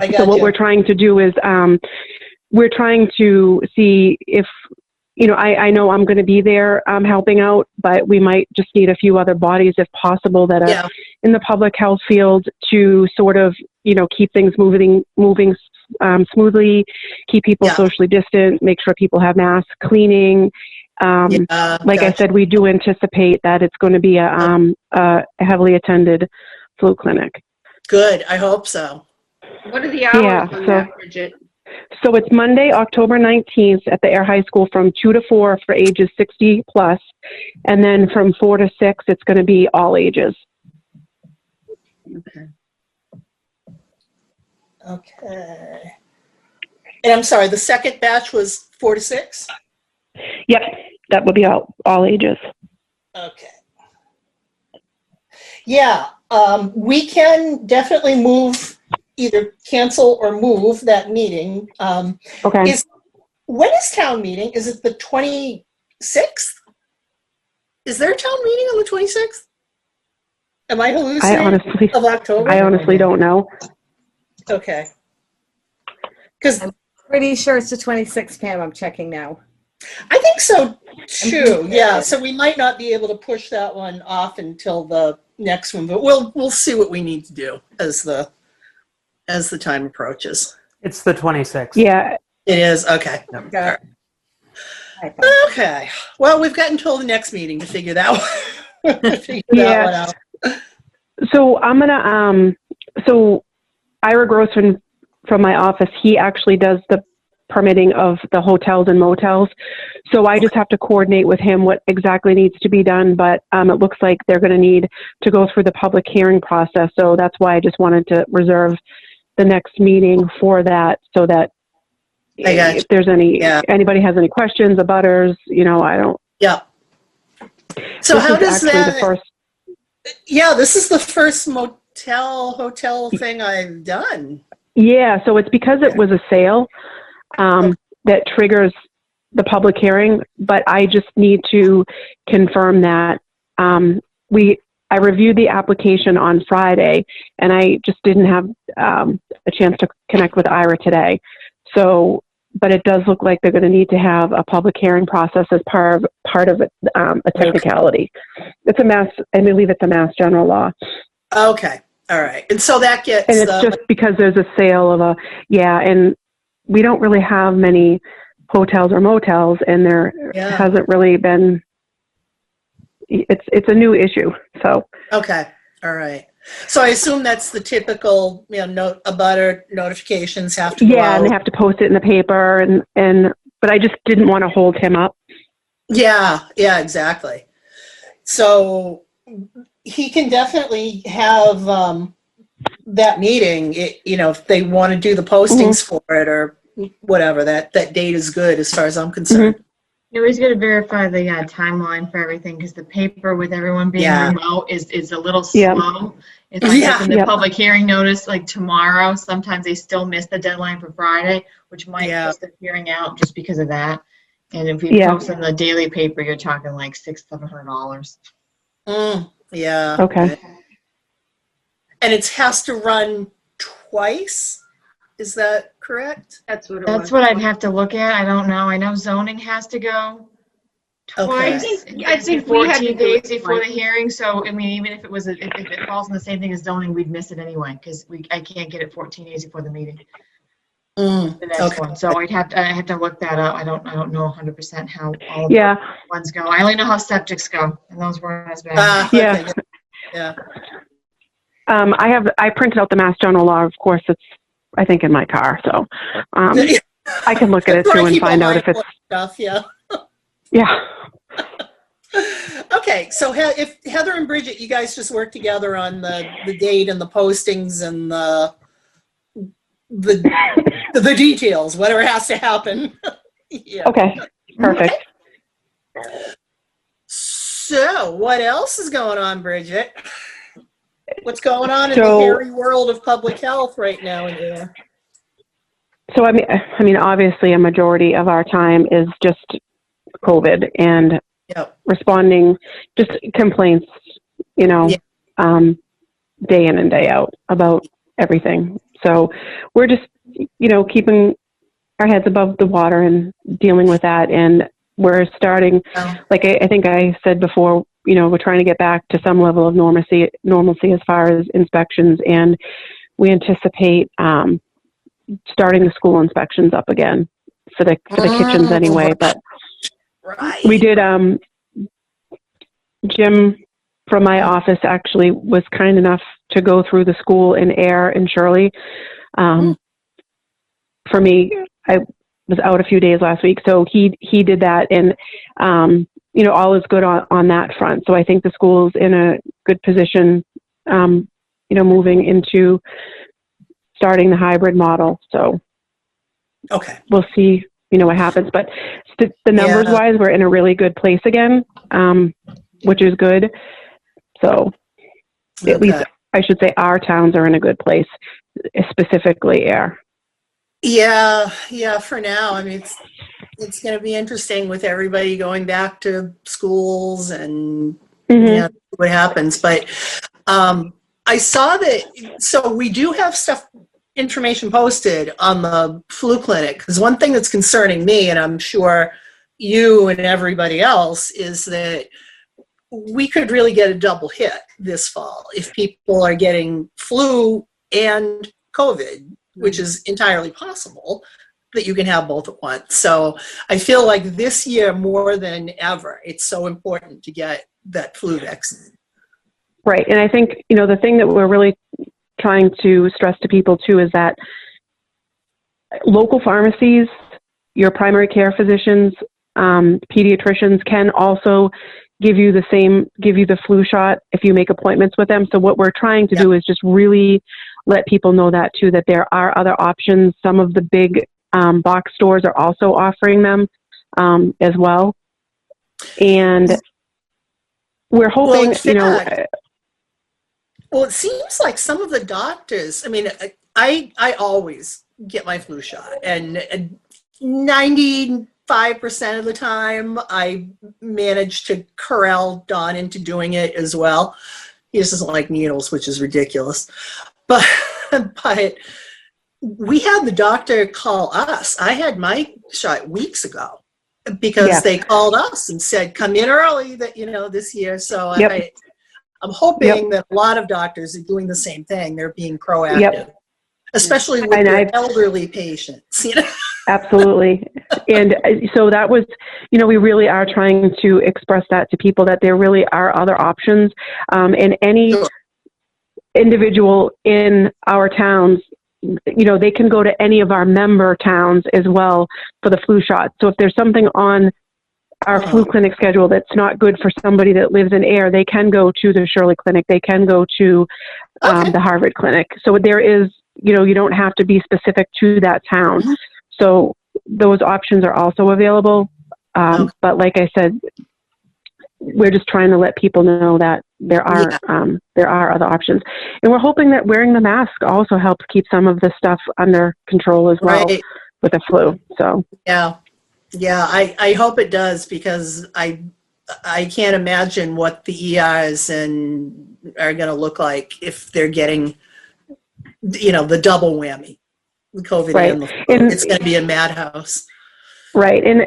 I got So what you. we're trying to do is we're trying to see if, I know I'm going to be there helping out, but we might just need a few other bodies if possible that are in the public health field to sort of, keep things moving smoothly, keep people Yeah. socially distant, make sure people have masks, cleaning. Like I gotcha. said, we do anticipate that it's going to be a heavily attended flu clinic. Good. I hope so. What are the hours Yeah, on so- that, Bridget? So it's Monday, October 19th at the Ayer High School from 2 to 4 for ages 60 plus. And then from 4 to 6, it's going to be all ages. Okay. Okay. And I'm sorry, the second batch was 4 to 6? Yep, that would be all ages. Okay. Yeah, we can definitely either cancel or move that meeting. Okay. When is town meeting? Is it the 26th? Is there a town meeting on the 26th? Am I hallucinating? Of October? I honestly don't know. Okay. Because Pretty sure it's the 26th, Pam. I'm checking now. I think so too. Yeah. So we might not be able to push that one off until the next one, but we'll see what we need to do as the time approaches. It's the 26th. Yeah. It is okay. Okay. Okay. Well, we've got until the next meeting to figure that one, Yeah. one out. So I'm gonna so Ira Grossman from my office, he actually does the permitting of the hotels and motels. So I just have to coordinate with him what exactly needs to be done. But it looks like they're going to need to go through the public hearing process. So that's why I just wanted to reserve the next meeting for that, so that I got you. if there's anybody has any questions, abutters, I don't. Yeah. So This how is does actually that? the first. Yeah, this is the first hotel thing I've done. Yeah, so it's because it was a sale that triggers the public hearing, but I just need to confirm that. I reviewed the application on Friday, and I just didn't have a chance to connect with Ira today. So, but it does look like they're going to need to have a public hearing process as part of a technicality. It's I believe it's a Mass General Law. Okay. All right. And so that gets. And it's just because there's a sale of and we don't really have many hotels or motels, and there hasn't really been. It's a new issue, so. Okay. All right. So I assume that's the typical, abutter notifications have to go out. And they have to post it in the paper, but I just didn't want to hold him up. Yeah, exactly. So he can definitely have that meeting, if they want to do the postings for it or whatever. That date is good as far as I'm concerned. Mm-hmm. You always got to verify the timeline for everything, because the paper with everyone being remote is a little slow. If I'm getting the public hearing notice like tomorrow, sometimes they still miss the deadline for Friday, which might push the hearing out just because of that. And if you post in the daily paper, you're talking like $600-700. Yeah. Okay. And it has to run twice. Is that correct? That's what I'd have to look at. I don't know. I know zoning has to go twice. I think we had to 14 do it days before the twice. hearing. So, I mean, even if it falls in the same thing as zoning, we'd miss it anyway, because I can't get it 14 days before the meeting. The next one. So I have to look that up. I don't know 100% how all of the ones go. I only know how septics go, and those weren't as bad. Okay. Yeah. I printed out the Mass General Law. Of course, it's I think in my car, so I can look at it too and find out if it's stuff. Yeah. Yeah. Okay, so if Heather and Bridget, you guys just work together on the date and the postings and the details, whatever has to happen. Yeah. Okay. Perfect. So, what else is going on, Bridget? What's going on in the hairy world of public health right now in here? So, I mean, obviously, a majority of our time is just COVID and responding, just complaints, day in and day out about everything. So, we're just, keeping our heads above the water and dealing with that. And we're starting, like I think I said before, we're trying to get back to some level of normalcy as far as inspections, and we anticipate starting the school inspections up again for the kitchens anyway. But Right. we did, Jim from my office actually was kind enough to go through the school in Ayer and Shirley. For me, I was out a few days last week, so he did that, and all is good on that front. So I think the school's in a good position, moving into starting the hybrid model. So Okay. we'll see, what happens. But the numbers wise, we're in a really good place again, which is good. So at least I should say our towns are in a good place, specifically Ayer. Yeah, for now. I mean, it's going to be interesting with everybody going back to schools and what happens. But I saw that, so we do have information posted on the flu clinic, because one thing that's concerning me, and I'm sure you and everybody else, is that we could really get a double hit this fall if people are getting flu and COVID, which is entirely possible that you can have both at once. So I feel like this year more than ever, it's so important to get that flu vaccine. Right. And I think, the thing that we're really trying to stress to people too is that local pharmacies, your primary care physicians, pediatricians can also give you the flu shot if you make appointments with them. So what we're trying to do is just really let people know that too, that there are other options. Some of the big box stores are also offering them as well. And we're hoping, well, it seems like some of the doctors, I mean, I always get my flu shot, and 95% of the time I manage to corral Don into doing it as well. He just doesn't like needles, which is ridiculous. But we had the doctor call us. I had my shot weeks ago because they called us and said, come in early this year. So I'm hoping that a lot of doctors are doing the same thing. They're being proactive, especially with their elderly patients. Absolutely. And so that was, we really are trying to express that to people, that there really are other options. And any individual in our towns, they can go to any of our member towns as well for the flu shot. So if there's something on our flu clinic schedule that's not good for somebody that lives in Ayer, they can go to the Shirley Clinic. They can go to the Harvard Clinic. So there is, you don't have to be specific to that town. So those options are also available. But like I said, we're just trying to let people know that there are other options. And we're hoping that wearing the mask also helps keep some of the stuff under control as well with the flu. So I hope it does, because I can't imagine what the ERs are going to look like if they're getting, the double whammy, the COVID and the flu. It's going to be a madhouse. Right. And,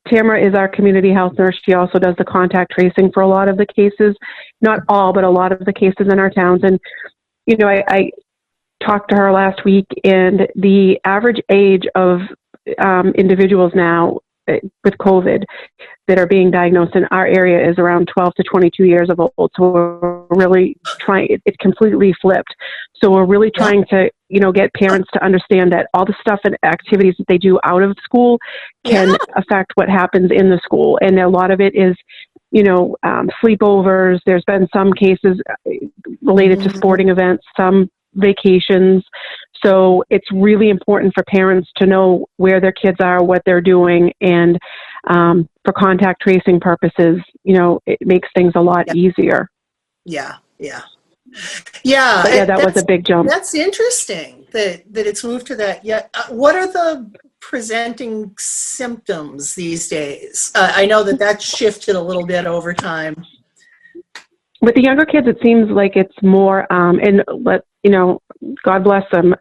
Tamara is our community health nurse. She also does the contact tracing for a lot of the cases, not all, but a lot of the cases in our towns. And, I talked to her last week, and the average age of individuals now with COVID that are being diagnosed in our area is around 12 to 22 years of old. So we're really trying, it's completely flipped. So we're really trying to, get parents to understand that all the stuff and activities that they do out of school can affect what happens in the school. And a lot of it is, sleepovers. There's been some cases related to sporting events, some vacations. So it's really important for parents to know where their kids are, what they're doing, and for contact tracing purposes, it makes things a lot easier. That was a big jump. That's interesting that it's moved to that. What are the presenting symptoms these days? I know that shifted a little bit over time. With the younger kids, it seems like it's more, God bless them,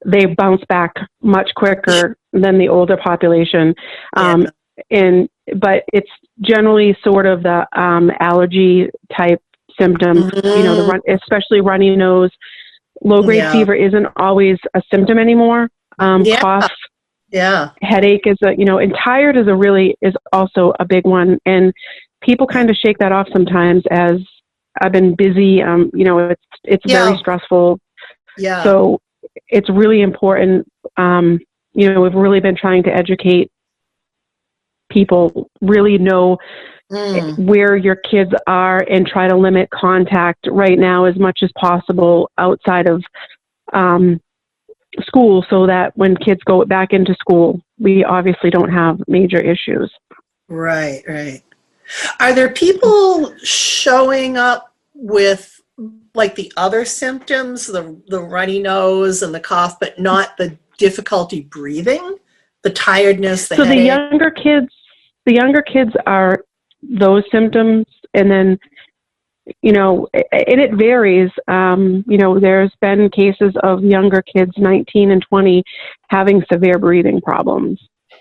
they bounce back much quicker than the older population. But it's generally sort of the allergy type symptoms, especially runny nose. Low-grade fever isn't always a symptom anymore. Yeah. Cough, Yeah. headache and tired is also a big one. And people kind of shake that off sometimes as I've been busy. It's Yeah. very stressful. Yeah. So it's really important. We've really been trying to educate people, really know where your kids are and try to limit contact right now as much as possible outside of school, so that when kids go back into school, we obviously don't have major issues. Right, right. Are there people showing up with like the other symptoms, the runny nose and the cough, but not the difficulty breathing, the tiredness, the So headache? the younger kids are those symptoms, and then and it varies. There's been cases of younger kids, 19 and 20, having severe breathing problems.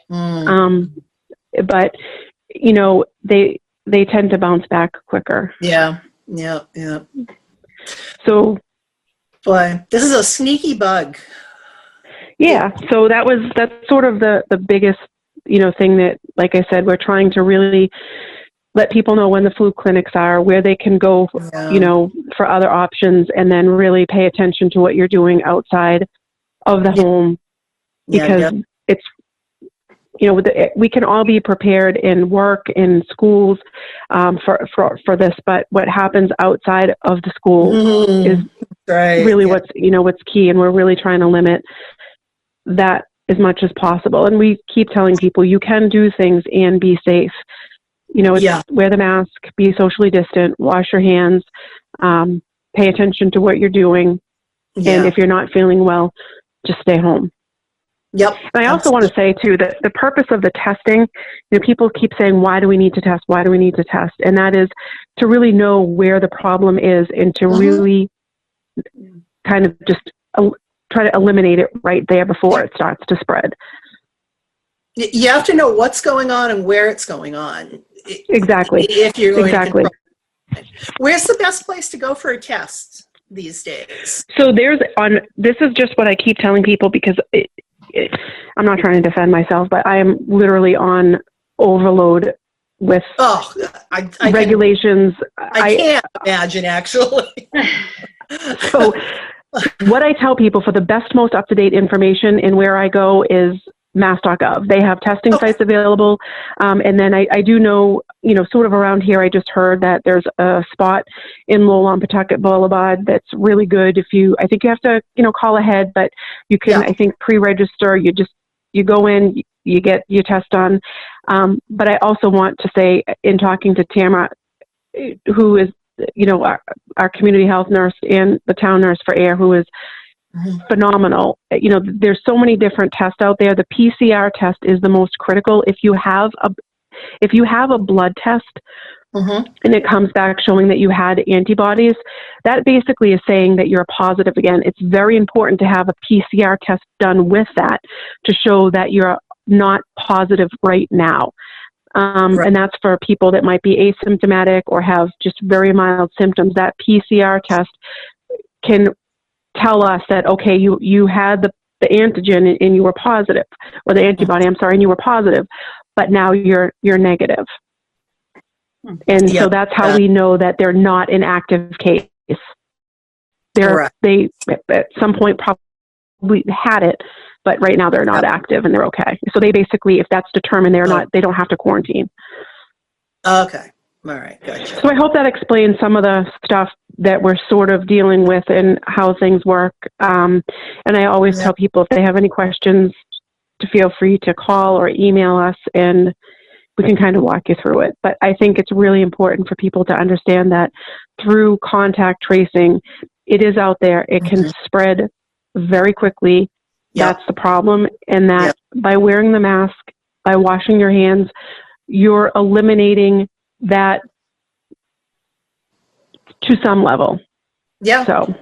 But they tend to bounce back quicker. Yeah. So, boy, this is a sneaky bug. yeah. So that's sort of the biggest thing that, like I said, we're trying to really let people know when the flu clinics are, where they can go, for other options, and then really pay attention to what you're doing outside of the home, because it's, we can all be prepared in work, in schools, for this, but what happens outside of the school is really what's key, and we're really trying to limit that as much as possible. And we keep telling people you can do things and be safe. Wear the mask, be socially distant, wash your hands, pay attention to what you're doing. Yeah. And if you're not feeling well, just stay home. Yep. And I also want to say too, that the purpose of the testing, people keep saying, why do we need to test? Why do we need to test? And that is to really know where the problem is, and to really kind of just try to eliminate it right there before it starts to spread. You have to know what's going on and where it's going on. Exactly. If you're going to control it. Where's the best place to go for a test these days? So this is just what I keep telling people, because I'm not trying to defend myself, but I am literally on overload with regulations. I can't imagine, actually. So what I tell people for the best, most up-to-date information and where I go is mass.gov. They have testing sites available. And then I do know, sort of around here, I just heard that there's a spot in Lowell on Pawtucket Boulevard that's really good. I think you have to, call ahead, but you can, I think, pre-register. You go in, you get your test done. But I also want to say, in talking to Tamara, who is, our community health nurse and the town nurse for Ayer, who is phenomenal. There's so many different tests out there. The PCR test is the most critical. If you have a blood test and it comes back showing that you had antibodies, that basically is saying that you're positive again. It's very important to have a PCR test done with that to show that you're not positive right now. And that's for people that might be asymptomatic or have just very mild symptoms. That PCR test can tell us that, okay, you had the antigen and you were positive, or the antibody, and you were positive, but now you're negative. And so that's how we know that they're not an active case. They at some point probably had it, but right now they're not active and they're okay. So they basically, if that's determined, they don't have to quarantine. Okay. All right. Gotcha. So I hope that explains some of the stuff that we're sort of dealing with and how things work. And I always tell people, if they have any questions, to feel free to call or email us, and we can kind of walk you through it. But I think it's really important for people to understand that through contact tracing, it is out there. It can spread very quickly. That's the problem. And that by wearing the mask, by washing your hands, you're eliminating that to some level. Yeah. So.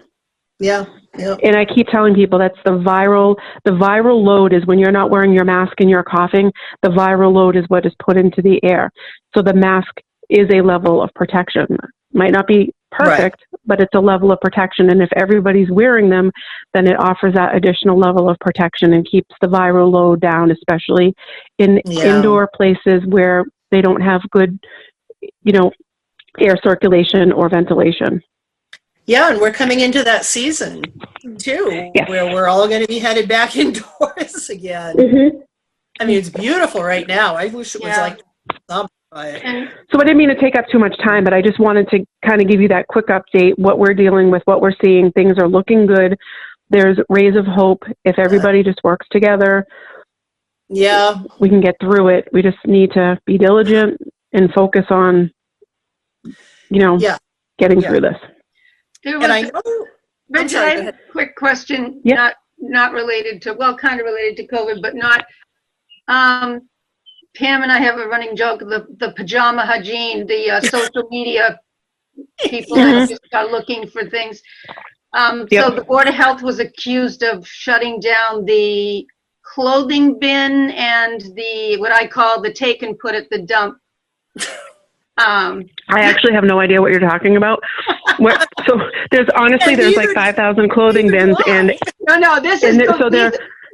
Yeah. And I keep telling people that's the viral load is when you're not wearing your mask and you're coughing, the viral load is what is put into the air. So the mask is a level of protection. Might not be perfect, but it's a level of protection. And if everybody's wearing them, then it offers that additional level of protection and keeps the viral load down, especially in indoor places where they don't have good, air circulation or ventilation. Yeah, and we're coming into that season too, where we're all going to be headed back indoors again. Mm-hmm. I mean, it's beautiful right now. I wish it was like summer. But... So I didn't mean to take up too much time, but I just wanted to kind of give you that quick update, what we're dealing with, what we're seeing. Things are looking good. There's rays of hope. If everybody just works together, we can get through it. We just need to be diligent and focus on, getting through this. And I know, Bridget, I have a quick question, not related to, well, kind of related to COVID, but not. Pam and I have a running joke, the pajama hygiene, the social media people that just are looking for things. So the Board of Health was accused of shutting down the clothing bin and the, what I call the take and put at the dump. I actually have no idea what you're talking about. So there's like 5,000 clothing bins, and this is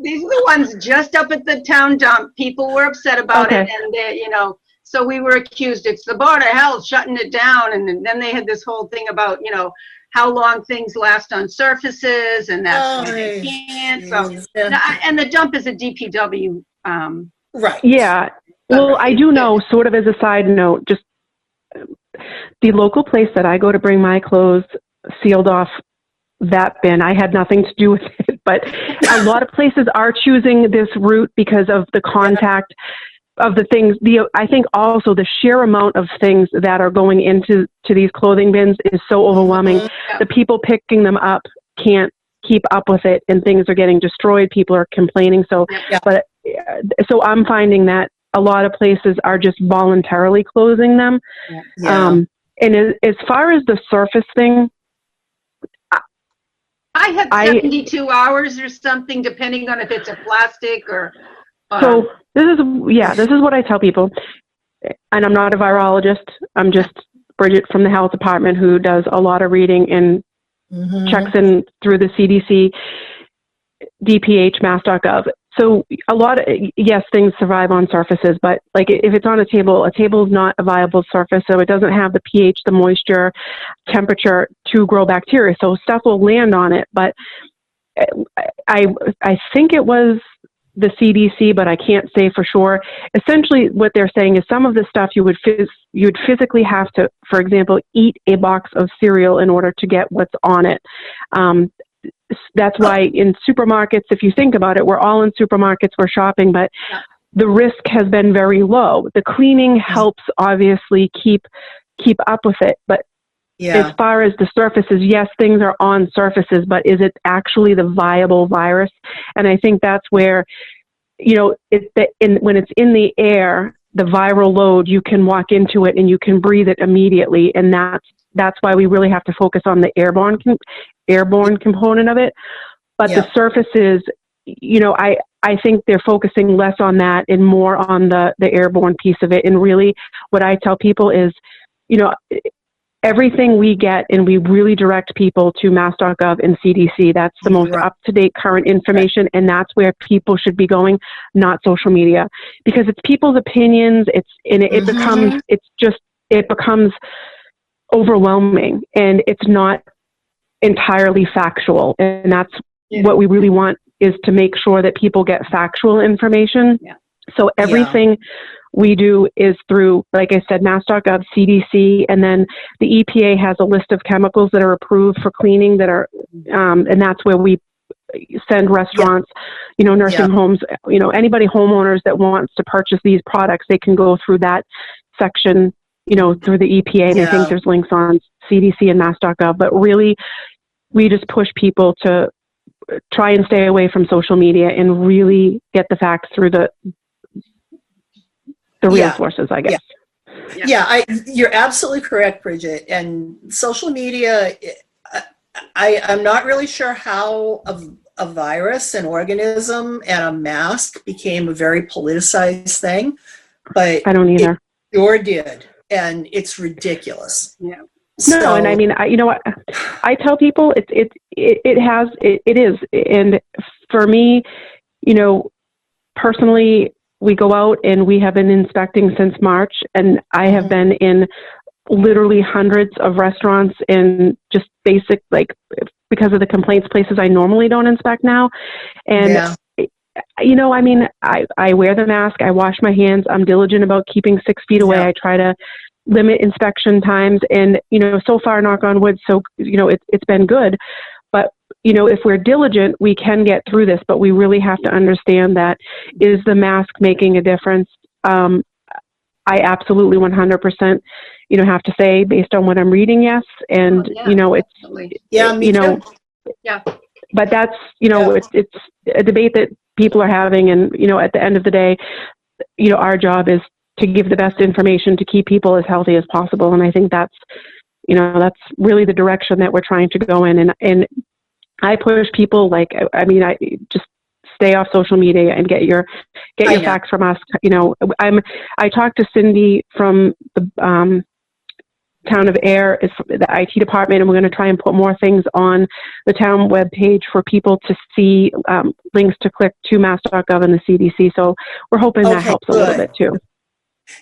these are the ones just up at the town dump. People were upset about it, and they, so we were accused. It's the Board of Health shutting it down, and then they had this whole thing about how long things last on surfaces, and that's why they can't. So and the dump is a DPW. Right. Yeah. Well, I do know, sort of as a side note, just the local place that I go to bring my clothes sealed off that bin. I had nothing to do with it, but a lot of places are choosing this route because of the contact of the things. I think also the sheer amount of things that are going into these clothing bins is so overwhelming. The people picking them up can't keep up with it, and things are getting destroyed. People are complaining. So I'm finding that a lot of places are just voluntarily closing them. And as far as the surface thing, I have 72 hours or something, depending on if it's a plastic or. So this is what I tell people, and I'm not a virologist. I'm just Bridget from the health department who does a lot of reading and checks in through the CDC, DPH, mass.gov. So things survive on surfaces, but like if it's on a table is not a viable surface, so it doesn't have the pH, the moisture, temperature to grow bacteria. So stuff will land on it, but I think it was the CDC, but I can't say for sure. Essentially, what they're saying is some of the stuff you would physically have to, for example, eat a box of cereal in order to get what's on it. That's why in supermarkets, if you think about it, we're all in supermarkets, we're shopping, but the risk has been very low. The cleaning helps obviously keep up with it, but as far as the surfaces, yes, things are on surfaces, but is it actually the viable virus? And I think that's where, when it's in the air, the viral load, you can walk into it and you can breathe it immediately, and that's why we really have to focus on the airborne component of it. But the surfaces, I think they're focusing less on that and more on the airborne piece of it. And really what I tell people is, everything we get, and we really direct people to mass.gov and CDC. That's the most up-to-date current information, and that's where people should be going, not social media, because it's people's opinions. It becomes overwhelming, and it's not entirely factual. And that's what we really want, is to make sure that people get factual information. So everything we do is through, like I said, mass.gov, CDC, and then the EPA has a list of chemicals that are approved for cleaning that are, and that's where we send restaurants, nursing homes, anybody, homeowners that wants to purchase these products, they can go through that section, through the EPA. And I think there's links on CDC and mass.gov, but really we just push people to try and stay away from social media and really get the facts through the real sources, I guess. You're absolutely correct, Bridget. And social media, I'm not really sure how a virus, an organism, and a mask became a very politicized thing, but I don't either. It sure did, and it's ridiculous. No, and I mean, you know what? I tell people it is, and for me, you know, personally, we go out and we have been inspecting since March, and I have been in literally hundreds of restaurants and just basic, like, because of the complaints, places I normally don't inspect now, and. You know, I mean, I wear the mask, I wash my hands, I'm diligent about keeping 6 feet away. I try to limit inspection times, and, you know, so far, knock on wood, so, you know, it's been good. But, you know, if we're diligent, we can get through this, but we really have to understand that, is the mask making a difference? I absolutely 100%, you know, have to say, based on what I'm reading, yes. And, you know, it's, Absolutely. me you know, Yeah. but that's, you know, it's a debate that people are having. And, you know, at the end of the day, you know, our job is to give the best information to keep people as healthy as possible. And I think that's, you know, that's really the direction that we're trying to go in. And I push people, like, I mean, I just stay off social media and get your facts from us. You know, I talked to Cindy from the, town of Ayer, is the IT department, and we're going to try and put more things on the town webpage for people to see, links to click to mass.gov and the CDC. So we're hoping that helps a little bit too.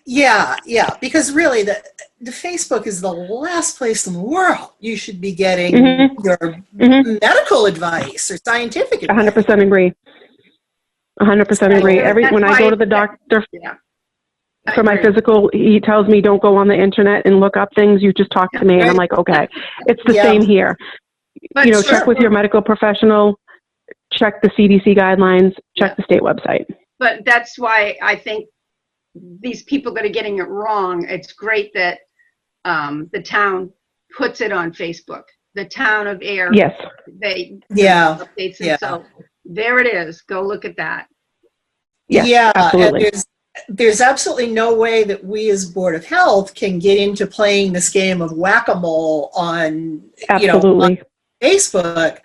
Yeah, because really the Facebook is the last place in the world you should be getting your medical advice or scientific advice. 100% agree. 100% agree. When I go to the doctor, for my physical, he tells me, don't go on the internet and look up things. You just talk to me. And I'm like, okay, it's the same here. But you know, check with your medical professional, check the CDC guidelines, check the state website. But that's why I think these people that are getting it wrong, it's great that the town puts it on Facebook. The town of Ayer, they updates it. So there it is. Go look at that. Absolutely. And there's absolutely no way that we as Board of Health can get into playing this game of whack-a-mole on, you know, on Facebook,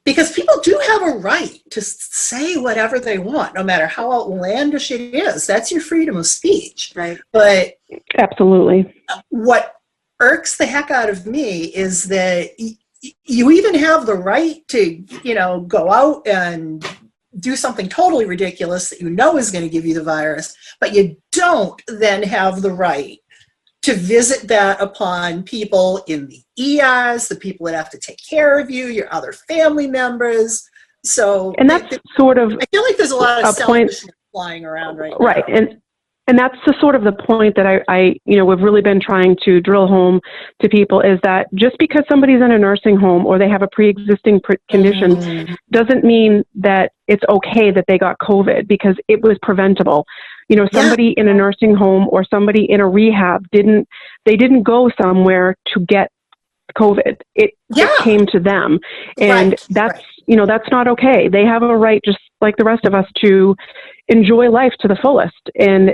because people do have a right to say whatever they want, no matter how outlandish it is. That's your freedom of speech. Right. But absolutely, what irks the heck out of me is that you even have the right to, you know, go out and do something totally ridiculous that you know is going to give you the virus, but you don't then have the right to visit that upon people in the ERs, the people that have to take care of you, your other family members. So, and that's sort of, I feel like there's a lot of selfishness flying around right now. Right, and that's the sort of the point that I, you know, we've really been trying to drill home to people, is that just because somebody's in a nursing home or they have a pre-existing condition doesn't mean that it's okay that they got COVID, because it was preventable. You know, somebody in a nursing home or somebody in a rehab didn't go somewhere to get COVID. It came to them. And that's, you know, that's not okay. They have a right, just like the rest of us, to enjoy life to the fullest. And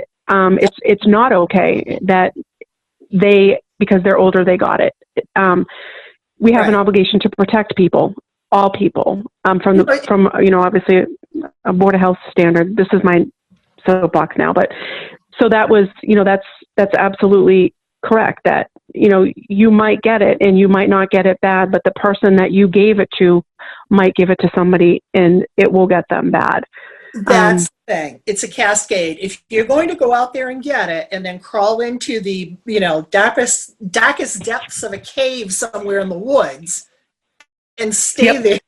it's not okay that because they're older, they got it. We have an obligation to protect people, all people, from you know, obviously a Board of Health standard. This is my soapbox now, but so that was, you know, that's absolutely correct, that, you know, you might get it and you might not get it bad, but the person that you gave it to might give it to somebody and it will get them bad. That's the thing. It's a cascade. If you're going to go out there and get it and then crawl into the, you know, darkest depths of a cave somewhere in the woods and stay there,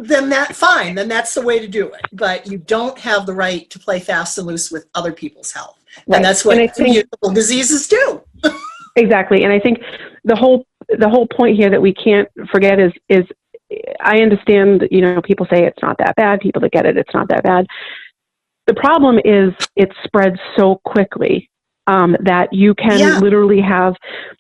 then then that's the way to do it. But you don't have the right to play fast and loose with other people's health. And that's what communicable diseases do. Exactly. And I think the whole point here that we can't forget is I understand, you know, people say it's not that bad. People that get it, it's not that bad. The problem is it spreads so quickly that you can literally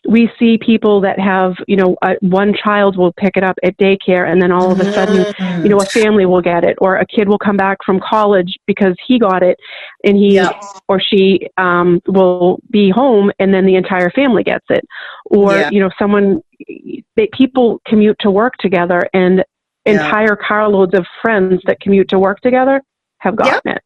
we see people that have, you know, one child will pick it up at daycare and then all of a sudden, you know, a family will get it, or a kid will come back from college because he got it and he or she will be home and then the entire family gets it. Or, you know, people commute to work together and entire carloads of friends that commute to work together have gotten it.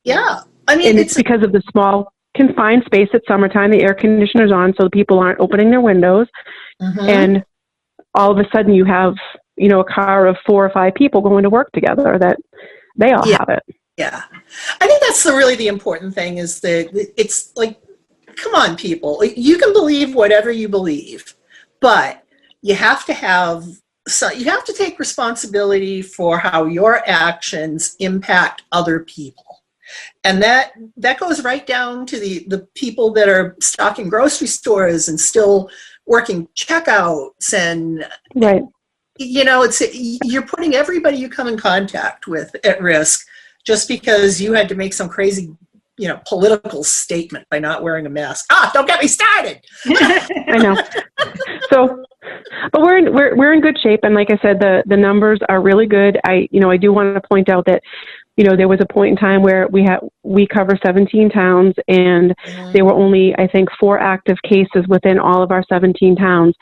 Yeah. I mean, and it's because of the small can find space at summertime. The air conditioner's on, so the people aren't opening their windows. Mhm. And all of a sudden you have, a car of 4 or 5 people going to work together that they all Yeah. have it. Yeah. I think that's really the important thing is that it's like, come on, people. You can believe whatever you believe, but you have to take responsibility for how your actions impact other people. And that goes right down to the people that are stocking grocery stores and still working checkouts and Right. you're putting everybody you come in contact with at risk just because you had to make some crazy, political statement by not wearing a mask. Don't get me started. I know. So, but we're in good shape, and like I said, the numbers are really good. I do want to point out that there was a point in time where we cover 17 towns, and there were only, I think, 4 active cases within all of our 17 towns,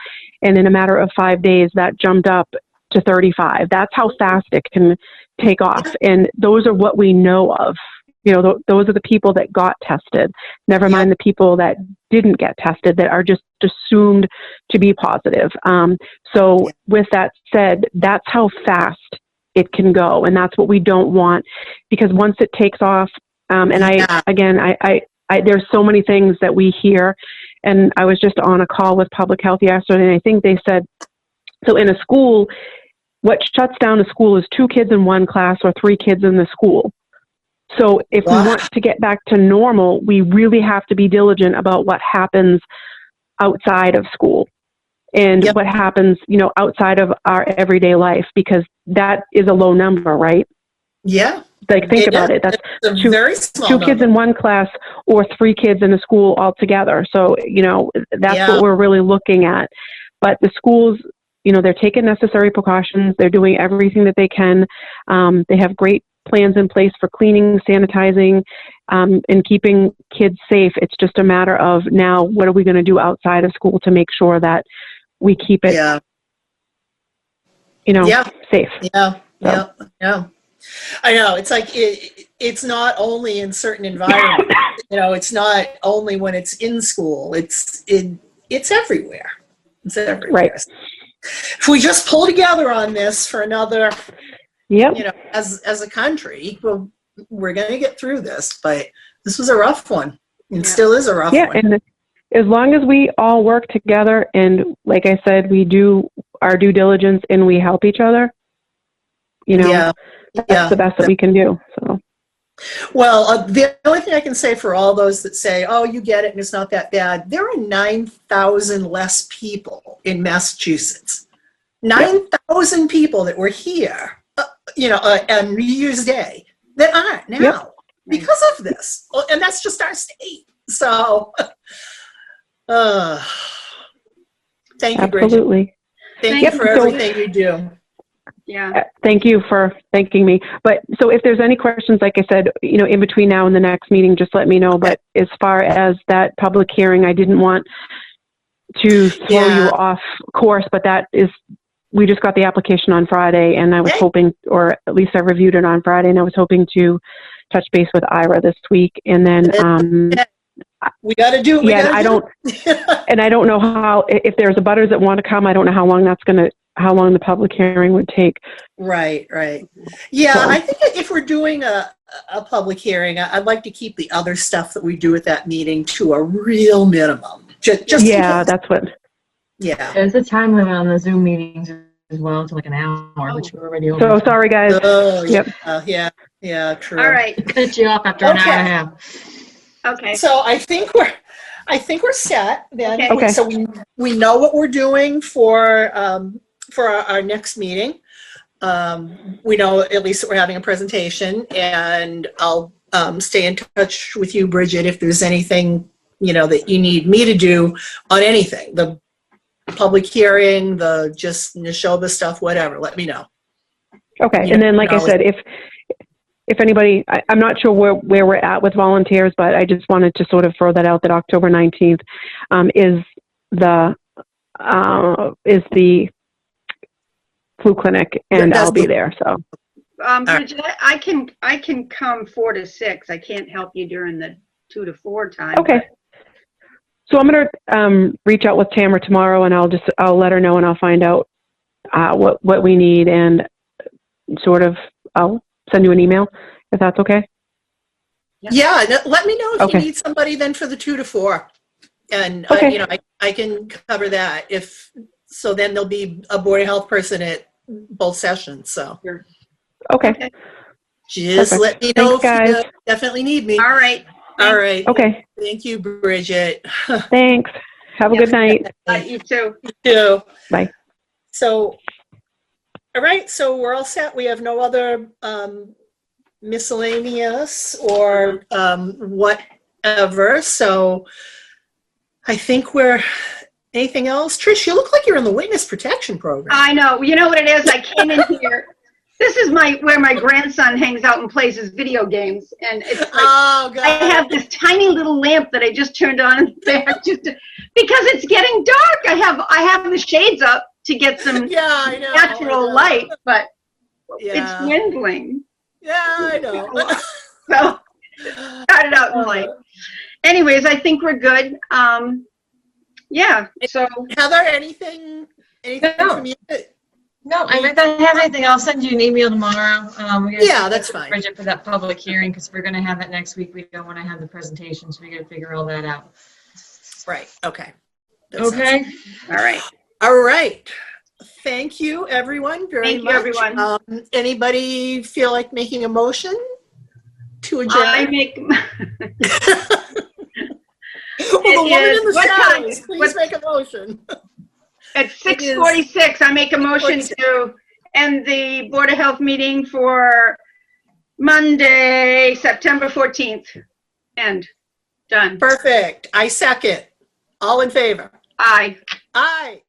and in a matter of 5 days, that jumped up to 35. That's how fast it can take off, and those are what we know of. Those are the people that got tested. Never mind the people that didn't get tested that are just assumed to be positive. So with that said, that's how fast it can go. And that's what we don't want, because once it takes off, there's so many things that we hear. And I was just on a call with public health yesterday, and I think they said, so in a school, what shuts down a school is 2 kids in one class or 3 kids in the school. So if we want to get back to normal, we really have to be diligent about what happens outside of school and what happens, outside of our everyday life, because that is a low number, right? Yeah. Like, think about it. That's very small 2 kids in one class or 3 kids in a school altogether. So, that's what we're really looking at. But the schools, they're taking necessary precautions. They're doing everything that they can. They have great plans in place for cleaning, sanitizing, and keeping kids safe. It's just a matter of now, what are we going to do outside of school to make sure that we keep it, safe. Yeah. I know. It's like it's not only in certain environments. It's not only when it's in school. It's everywhere. It's everywhere. Right. If we just pull together on this for another, as a country, well, we're going to get through this. But this was a rough one. It still is a rough one. Yeah, and as long as we all work together, and like I said, we do our due diligence and we help each other, that's the best that we can do. So. Well, the only thing I can say for all those that say, "Oh, you get it, and it's not that bad," there are 9,000 less people in Massachusetts. 9,000 people that were here, on New Year's Day that aren't now because of this, and that's just our state. So, thank you, Bridget. Absolutely. Thank you for everything you do. Yeah. Thank you for thanking me. But so if there's any questions, like I said, in between now and the next meeting, just let me know. But as far as that public hearing, I didn't want to throw you off course, but we just got the application on Friday, and I was hoping, or at least I reviewed it on Friday, and I was hoping to touch base with Ira this week. And then, we got to do it. I don't know how, if there's abutters that want to come, I don't know how long the public hearing would take. Right. Yeah, so, I think if we're doing a public hearing, I'd like to keep the other stuff that we do at that meeting to a real minimum. That's what. Yeah. There's a time limit on the Zoom meetings as well, to like an hour, which we're already over. So sorry, guys. Oh, yeah, true. All right. Cut you off after an hour and a half. Okay. So I think we're set then. Okay. So we know what we're doing for our next meeting. We know at least that we're having a presentation, and I'll stay in touch with you, Bridget, if there's anything that you need me to do on anything. The public hearing, the just Neshoba stuff, whatever. Let me know. Okay, and then like I said, if anybody, I'm not sure where we're at with volunteers, but I just wanted to sort of throw that out that October 19th is the flu clinic, and I'll be there. So, Bridget, I can come 4 to 6. I can't help you during the 2 to 4 time. Okay. So I'm going to reach out with Tamara tomorrow, and I'll let her know, and I'll find out what we need, and I'll send you an email if that's okay. Yeah, let me know if Okay. you need somebody then for the 2 to 4. And, Okay. I can cover that so then there'll be a Board of Health person at both sessions, so. Okay. Just Perfect. let me know Thanks, if you guys. definitely need me. All right. All right. Okay. Thank you, Bridget. Thanks. Have a good night. You too. You too. Bye. So, all right, so we're all set. We have no other miscellaneous or whatever. So I think anything else? Trish, you look like you're in the witness protection program. I know. You know what it is? I came in here. This is where my grandson hangs out and plays his video games. And it's like, Oh, God. I have this tiny little lamp that I just turned on in the back because it's getting dark. I have the shades up to get some Yeah, I know. natural light, but it's Yeah. dwindling. Yeah, I know. So started out in light. Anyways, I think we're good. Yeah. So Heather, anything No. from you? No, if I don't have anything, I'll send you an email tomorrow. Yeah, that's fine. Bridget for that public hearing, because we're going to have it next week. We don't want to have the presentation, so we got to figure all that out. Right. Okay. That sounds Okay. all right. All right. Thank you, everyone, very Thank you, much. everyone. Anybody feel like making a motion to adjourn? I make. Well, the woman in the What time? shadows, please make a motion. At 6:46, I make a motion to end the Board of Health meeting for Monday, September 14th. End. Done. Perfect. I second. All in favor? Aye. Aye.